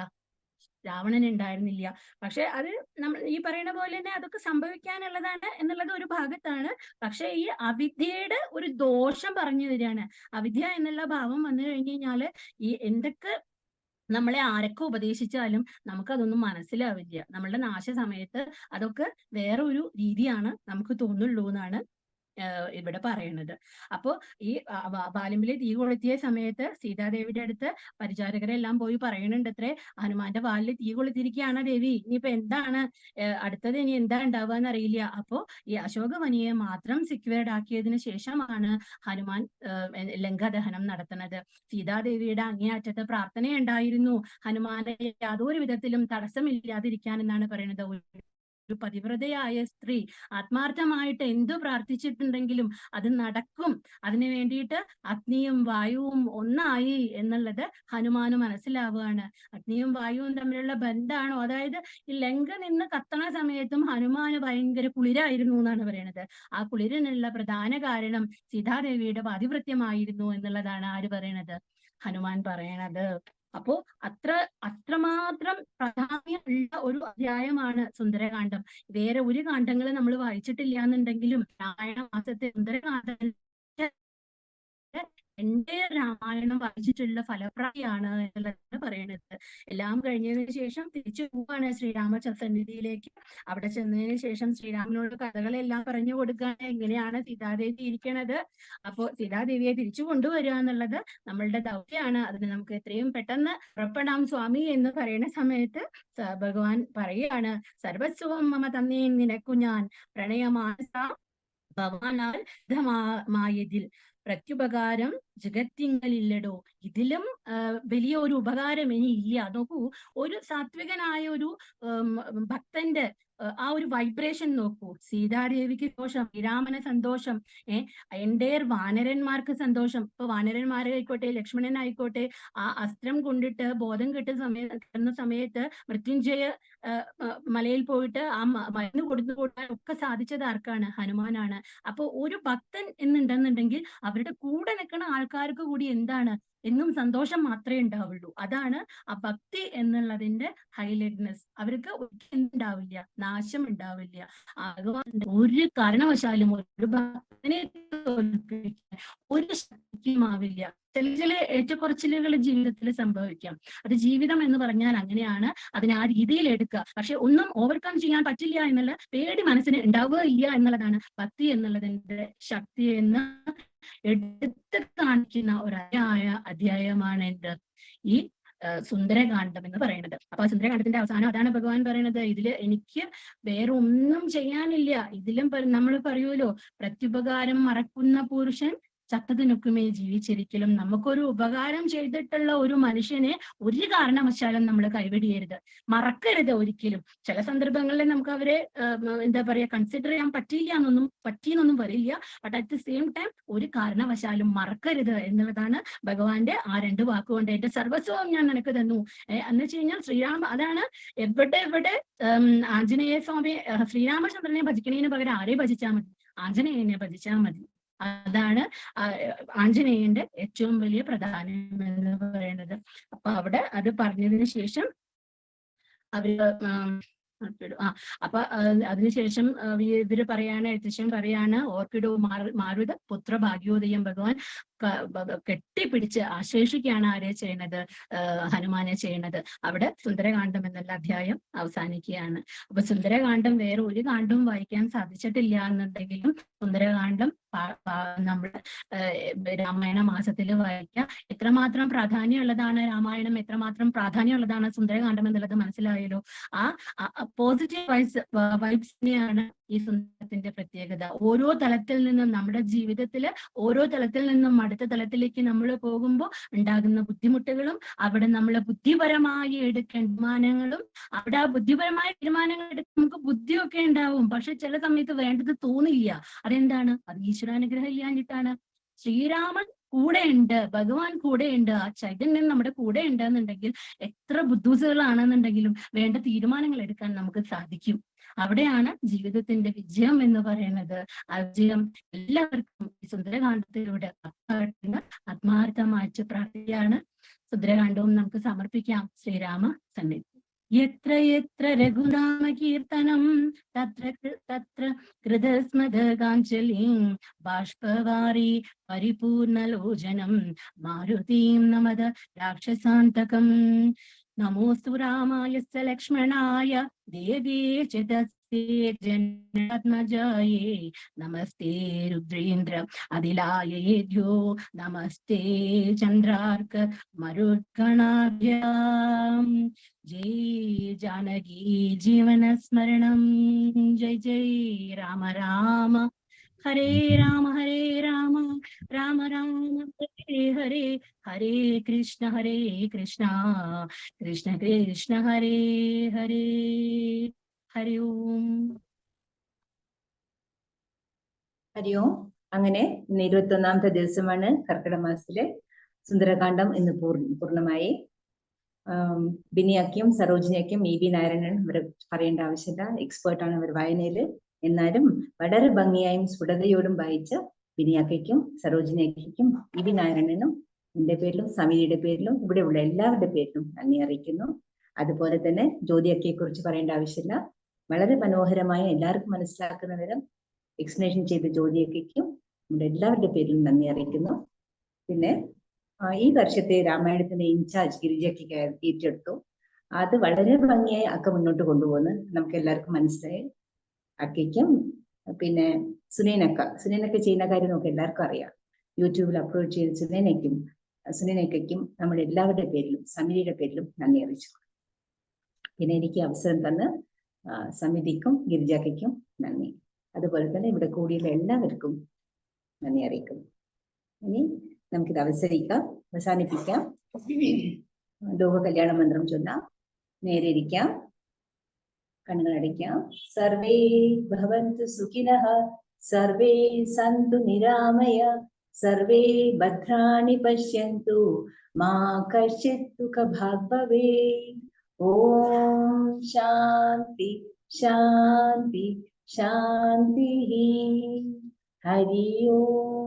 രാവണന് ഉണ്ടായിരുന്നില്ല. പക്ഷെ അത് നമ്മൾ ഈ പറയുന്ന പോലെ തന്നെ അതൊക്കെ സംഭവിക്കാനുള്ളതാണ് എന്നുള്ളത് ഒരു ഭാഗത്താണ്. പക്ഷെ ഈ അവിദ്യയുടെ ഒരു ദോഷം പറഞ്ഞു തരികയാണ്. അവിദ്യ എന്നുള്ള ഭാവം വന്നു കഴിഞ്ഞു കഴിഞ്ഞാല് ഈ എന്തൊക്കെ നമ്മളെ ആരൊക്കെ ഉപദേശിച്ചാലും നമുക്കതൊന്നും മനസ്സിലാവില്ല. നമ്മളുടെ നാശ സമയത്ത് അതൊക്കെ വേറെ ഒരു രീതിയാണ് നമുക്ക് തോന്നുള്ളൂ എന്നാണ് ഇവിടെ പറയുന്നത്. അപ്പോ ഈ ബാലിമ്പിലെ തീ കൊളുത്തിയ സമയത്ത് സീതാദേവിയുടെ അടുത്ത് പരിചാരകരെല്ലാം പോയി പറയുന്നുണ്ട് അത്രേ, ഹനുമാന്റെ വാലിൽ തീ കൊളുത്തിരിക്കുകയാണ് ദേവി, ഇനിയിപ്പോ എന്താണ് അടുത്തത്, ഇനി എന്താ ഉണ്ടാവുക അറിയില്ല. അപ്പോ ഈ അശോകവനിയെ മാത്രം സെക്യൂർഡ് ആക്കിയതിനു ശേഷമാണ് ഹനുമാൻ ലങ്കാദഹനം നടത്തുന്നത്. സീതാദേവിയുടെ അങ്ങേയറ്റത്തെ പ്രാർത്ഥനയുണ്ടായിരുന്നു ഹനുമാനെ യാതൊരു വിധത്തിലും തടസ്സമില്ലാതിരിക്കാൻ എന്നാണ് പറയുന്നത്. ഒരു പതിവ്രതയായ സ്ത്രീ ആത്മാർത്ഥമായിട്ട് എന്തു പ്രാർത്ഥിച്ചിട്ടുണ്ടെങ്കിലും അത് നടക്കും. അതിനു വേണ്ടിയിട്ട് അഗ്നിയും വായുവും ഒന്നായി എന്നുള്ളത് ഹനുമാന് മനസ്സിലാവുകയാണ്. അഗ്നിയും വായുവും തമ്മിലുള്ള ബന്ധമാണോ, അതായത് ഈ ലങ്ക നിന്ന് കത്തണ സമയത്തും ഹനുമാന് ഭയങ്കര കുളിരായിരുന്നു എന്നാണ് പറയുന്നത്. ആ കുളിരിനുള്ള പ്രധാന കാരണം സീതാദേവിയുടെ പാതിവൃത്യമായിരുന്നു എന്നുള്ളതാണ് ആര് പറയണത്, ഹനുമാൻ പറയണത്. അപ്പോ അത്രമാത്രം പ്രാധാന്യമുള്ള ഒരു അധ്യായമാണ് സുന്ദരകാന്ഡം. വേറെ ഒരു കാണ്ഡങ്ങൾ നമ്മൾ വായിച്ചിട്ടില്ല എന്നുണ്ടെങ്കിലും രാമായണ മാസത്തെ സുന്ദരകാന്ഡം എന്റെ രാമായണം വായിച്ചിട്ടുള്ള ഫലപ്രാപ്തിയാണ് എന്നുള്ളതാണ് പറയുന്നത്. എല്ലാം കഴിഞ്ഞതിന് ശേഷം തിരിച്ചു പോവാണ് ശ്രീരാമ സന്നിധിയിലേക്ക്. അവിടെ ചെന്നതിന് ശേഷം ശ്രീരാമനോട് കഥകളെല്ലാം പറഞ്ഞു കൊടുക്കുകയാണ്, എങ്ങനെയാണ് സീതാദേവി ഇരിക്കണത്. അപ്പോ സീതാദേവിയെ തിരിച്ചു കൊണ്ടുവരിക എന്നുള്ളത് നമ്മളുടെ ദൗത്യമാണ്. അതിന് നമുക്ക് എത്രയും പെട്ടെന്ന് പുറപ്പെടാം സ്വാമി എന്ന് പറയുന്ന സമയത്ത് ഭഗവാൻ പറയുകയാണ്, സർവസ്വം മമ തന്നേ നിനക്കു ഞാൻ പ്രണയമാനസ ഭവാനാൽ മായതിൽ പ്രത്യുപകാരം ജഗത്തിങ്കലില്ലടോ. ഇതിലും വലിയ ഒരു ഉപകാരം ഇനി ഇല്ല. നോക്കൂ, ഒരു സാത്വികനായ ഒരു ഭക്തന്റെ ആ ഒരു വൈബ്രേഷൻ നോക്കൂ. സീതാദേവിക്ക് സന്തോഷം, ശ്രീരാമന് സന്തോഷം, എൻ്റെ വാനരന്മാർക്ക് സന്തോഷം. ഇപ്പൊ വാനരന്മാരായിക്കോട്ടെ ലക്ഷ്മണനായിക്കോട്ടെ ആ അസ്ത്രം കൊണ്ടിട്ട് ബോധം കിട്ടുന്ന സമയത്ത് മൃത്യുഞ്ജയ മലയിൽ പോയിട്ട് ആ മരുന്ന് കൊടുക്കാൻ ഒക്കെ സാധിച്ചത് ആർക്കാണ്, ഹനുമാനാണ്. അപ്പൊ ഒരു ഭക്തൻ എന്നുണ്ടെന്നുണ്ടെങ്കിൽ അവരുടെ കൂടെ നിൽക്കുന്ന ആൾക്കാർക്ക് കൂടി എന്താണ് എന്നും സന്തോഷം മാത്രമേ ഉണ്ടാവുള്ളൂ. അതാണ് ആ ഭക്തി എന്നുള്ളതിന്റെ ഹൈലൈറ്റ്നെസ്. അവർക്ക് ഉണ്ടാവില്ല, നാശം ഉണ്ടാവില്ല. ഒരു കാരണവശാലും ഒരു ഭക്തനെ തോൽപ്പിക്കാൻ ഒരു ശക്തിയും ആവില്ല. ചില ഏറ്റക്കുറച്ചിലുകൾ ജീവിതത്തിൽ സംഭവിക്കാം. അത് ജീവിതം എന്ന് പറഞ്ഞാൽ അങ്ങനെയാണ്, അതിനെ ആ രീതിയിൽ എടുക്കുക. പക്ഷെ ഒന്നും ഓവർകം ചെയ്യാൻ പറ്റില്ല എന്നുള്ള പേടി മനസ്സിന് ഉണ്ടാവുകയില്ല എന്നുള്ളതാണ് ഭക്തി എന്നുള്ളതിന്റെ ശക്തി എന്ന് എടുത്ത് കാണിക്കുന്ന ഒരു അധ്യായമാണ് എന്ത് ഈ സുന്ദരകാന്ഡം എന്ന് പറയുന്നത്. അപ്പൊ ആ സുന്ദരകാന്ഡത്തിന്റെ അവസാനം അതാണ് ഭഗവാൻ പറയുന്നത്, ഇതില് എനിക്ക് വേറെ ഒന്നും ചെയ്യാനില്ല. ഇതിലും നമ്മൾ പറയൂലോ, പ്രത്യുപകാരം മറക്കുന്ന പുരുഷൻ ചത്തതിനൊക്കുമേ ജീവിച്ചിരിക്കലും. നമുക്കൊരു ഉപകാരം ചെയ്തിട്ടുള്ള ഒരു മനുഷ്യനെ ഒരു കാരണവശാലും നമ്മൾ കൈവിടിയരുത്, മറക്കരുത് ഒരിക്കലും. ചില സന്ദർഭങ്ങളിൽ നമുക്ക് അവരെ എന്താ പറയാ കൺസിഡർ ചെയ്യാൻ പറ്റിയെന്നൊന്നും വരില്ല. But at the same time ഒരു കാരണവശാലും മറക്കരുത് എന്നുള്ളതാണ് ഭഗവാന്റെ ആ 2 വാക്കുകൊണ്ട്. എന്റെ സർവസ്വം ഞാൻ നിനക്ക് തന്നു എന്ന് വെച്ച് കഴിഞ്ഞാൽ ശ്രീരാമ അതാണ് എവിടെ ആഞ്ജനേയ സ്വാമി ശ്രീരാമചന്ദ്രനെ ഭജിക്കണേന് പകരം ആരെ ഭജിച്ചാൽ മതി? ആഞ്ജനേയനെ ഭജിച്ചാൽ മതി. അതാണ് ആഞ്ജനേയന്റെ ഏറ്റവും വലിയ പ്രധാനം എന്ന് പറയുന്നത്. അപ്പൊ അവിടെ അത് പറഞ്ഞതിന് ശേഷം അവര് അപ്പൊ അതിനുശേഷം ഇവര് പറയാണ്, എഴുത്തച്ഛൻ പറയാണ്, ഓർക്കിഡോ മാരുത പുത്ര ഭാഗ്യോദയം ഭഗവാൻ കെട്ടിപ്പിടിച്ച് ആശ്ലേഷിക്കുകയാണ് ആരെ ചെയ്യുന്നത്? ഹനുമാനെ ചെയ്യുന്നത്. അവിടെ സുന്ദരകാന്ഡം എന്നുള്ള അധ്യായം അവസാനിക്കുകയാണ്. അപ്പൊ സുന്ദരകാന്ഡം വേറെ ഒരു കാണ്ഡവും വായിക്കാൻ സാധിച്ചിട്ടില്ല എന്നുണ്ടെങ്കിലും സുന്ദരകാന്ഡം നമ്മുടെ രാമായണ മാസത്തിൽ വായിക്കാം. എത്രമാത്രം പ്രാധാന്യമുള്ളതാണ് രാമായണം, എത്രമാത്രം പ്രാധാന്യമുള്ളതാണ് സുന്ദരകാന്ഡം എന്നുള്ളത് മനസ്സിലായല്ലോ. ആ പോസിറ്റീവ് വൈബ്സിനെയാണ് ഈ സുന്ദരത്തിന്റെ പ്രത്യേകത. ഓരോ തലത്തിൽ നിന്നും നമ്മുടെ ജീവിതത്തില് ഓരോ തലത്തിൽ നിന്നും അടുത്ത തലത്തിലേക്ക് നമ്മൾ പോകുമ്പോൾ ഉണ്ടാകുന്ന ബുദ്ധിമുട്ടുകളും അവിടെ നമ്മൾ ബുദ്ധിപരമായി എടുക്കേണ്ട തീരുമാനങ്ങളും, അവിടെ ആ ബുദ്ധിപരമായ തീരുമാനങ്ങൾ എടുക്കാൻ നമുക്ക് ബുദ്ധിയൊക്കെ ഉണ്ടാവും, പക്ഷെ ചില സമയത്ത് വേണ്ടത് തോന്നില്ല. അതെന്താണ്? അത് ഈശ്വരാനുഗ്രഹം ഇല്ലാഞ്ഞിട്ടാണ്. ശ്രീരാമൻ കൂടെയുണ്ട്, ഭഗവാൻ കൂടെയുണ്ട്, ആ ചൈതന്യം നമ്മുടെ കൂടെ ഉണ്ട് എന്നുണ്ടെങ്കിൽ എത്ര ബുദ്ധിമുട്ടുകളാണെന്നുണ്ടെങ്കിലും വേണ്ട തീരുമാനങ്ങൾ എടുക്കാൻ നമുക്ക് സാധിക്കും. അവിടെയാണ് ജീവിതത്തിന്റെ വിജയം എന്ന് പറയുന്നത്. ആ വിജയം എല്ലാവർക്കും ഈ സുന്ദരകാന്ഡത്തിലൂടെ ആത്മാർത്ഥമായിട്ട് പ്രാർത്ഥിക്കുകയാണ്. സുന്ദരകാന്ഡവും നമുക്ക് സമർപ്പിക്കാം ശ്രീരാമ സന്നിധി. യത്ര യത്ര രഘുനാമ കീർത്തനം തത്ര കൃതസ്മദകാഞ്ജലിം ബാഷ്പവാരി പരിപൂർണലോചനം മാരുതീം നമത രാക്ഷസാന്തകം. നമോസ്തു രാമായ ലക്ഷ്മണായ ദേവേ ച തസ്യേ ജനാത്മജായേ നമസ്തേ രുദ്രേന്ദ്ര അതിലായേഭ്യോ നമസ്തേ ചന്ദ്രാർക്ക മരുത്കണാഭ്യാം. ജയ് ജാനകി ജീവന സ്മരണം. ജയ് ജയ് രാമ രാമ ഹരേ രാമ രാമ രാമ ഹരേ ഹരേ, ഹരേ കൃഷ്ണ കൃഷ്ണ കൃഷ്ണ ഹരേ ഹരേ. ഹരി ഓം. ഹരി ഓം. അങ്ങനെ ഇന്ന് 21ാമത്തെ ദിവസമാണ് കർക്കിടക മാസത്തിലെ സുന്ദരകാന്ഡം ഇന്ന് പൂർണ്ണമായി. ബിനിയാക്കിയും സരോജിനിയാക്കിയും ഇ വി നാരായണൻ ഇവരെ പറയേണ്ട ആവശ്യമില്ല, എക്സ്പേർട്ടാണ് അവർ വായനയില്. എന്നാലും വളരെ ഭംഗിയായും സ്ഫുടതയോടും വായിച്ച ബിനിയാക്കയ്ക്കും സരോജിനിയാക്കും ഇ വി നാരായണനും എന്റെ പേരിലും സമിതിയുടെ പേരിലും ഇവിടെയുള്ള എല്ലാവരുടെ പേരിലും നന്ദി അറിയിക്കുന്നു. അതുപോലെ തന്നെ ജ്യോതിയക്കയെ കുറിച്ച് പറയേണ്ട ആവശ്യമില്ല, വളരെ മനോഹരമായ എല്ലാവർക്കും മനസ്സിലാക്കുന്ന വിധം എക്സ്പ്ലനേഷൻ ചെയ്ത ജ്യോതിയക്കയ്ക്കും നമ്മുടെ എല്ലാവരുടെ പേരിലും നന്ദി അറിയിക്കുന്നു. പിന്നെ ഈ വർഷത്തെ രാമായണത്തിന്റെ ഇൻചാർജ് ഗിരിജയ്ക്ക് ഏറ്റെടുത്തു. അത് വളരെ ഭംഗിയായി അക്ക മുന്നോട്ട് കൊണ്ടുപോകുന്നു, നമുക്ക് എല്ലാവർക്കും മനസ്സിലായി. അക്കയ്ക്കും പിന്നെ സുനേനക്ക ചെയ്യുന്ന കാര്യം നമുക്ക് എല്ലാവർക്കും അറിയാം. യൂട്യൂബിൽ അപ്ലോഡ് ചെയ്ത സുനേനയ്ക്കും നമ്മുടെ എല്ലാവരുടെ പേരിലും സമിതിയുടെ പേരിലും നന്ദി അറിയിച്ചു. പിന്നെ എനിക്ക് അവസരം തന്ന് സമിതിക്കും ഗിരിജാക്കയ്ക്കും നന്ദി. അതുപോലെ തന്നെ ഇവിടെ കൂടിയുള്ള എല്ലാവർക്കും നന്ദി അറിയിക്കുന്നു. ഇനി നമുക്കിത് അവസാനിപ്പിക്കാം. ലോക കല്യാണ മന്ത്രം ചൊല്ലാം. നേരെ ഇരിക്കാം, കണ്ണുകളടയ്ക്കാം. സർവേ ഭവന്തു സുഖിനഃ, സർവേ സന്തു നിരാമയ, സർവേ ഭദ്രാണി പശ്യന്തു, മാ കശ്ചിത് ദുഃഖഭാഗ് ഭവേത്. ഓം ശാന്തി ശാന്തി ശാന്തി. ഹരി ഓം.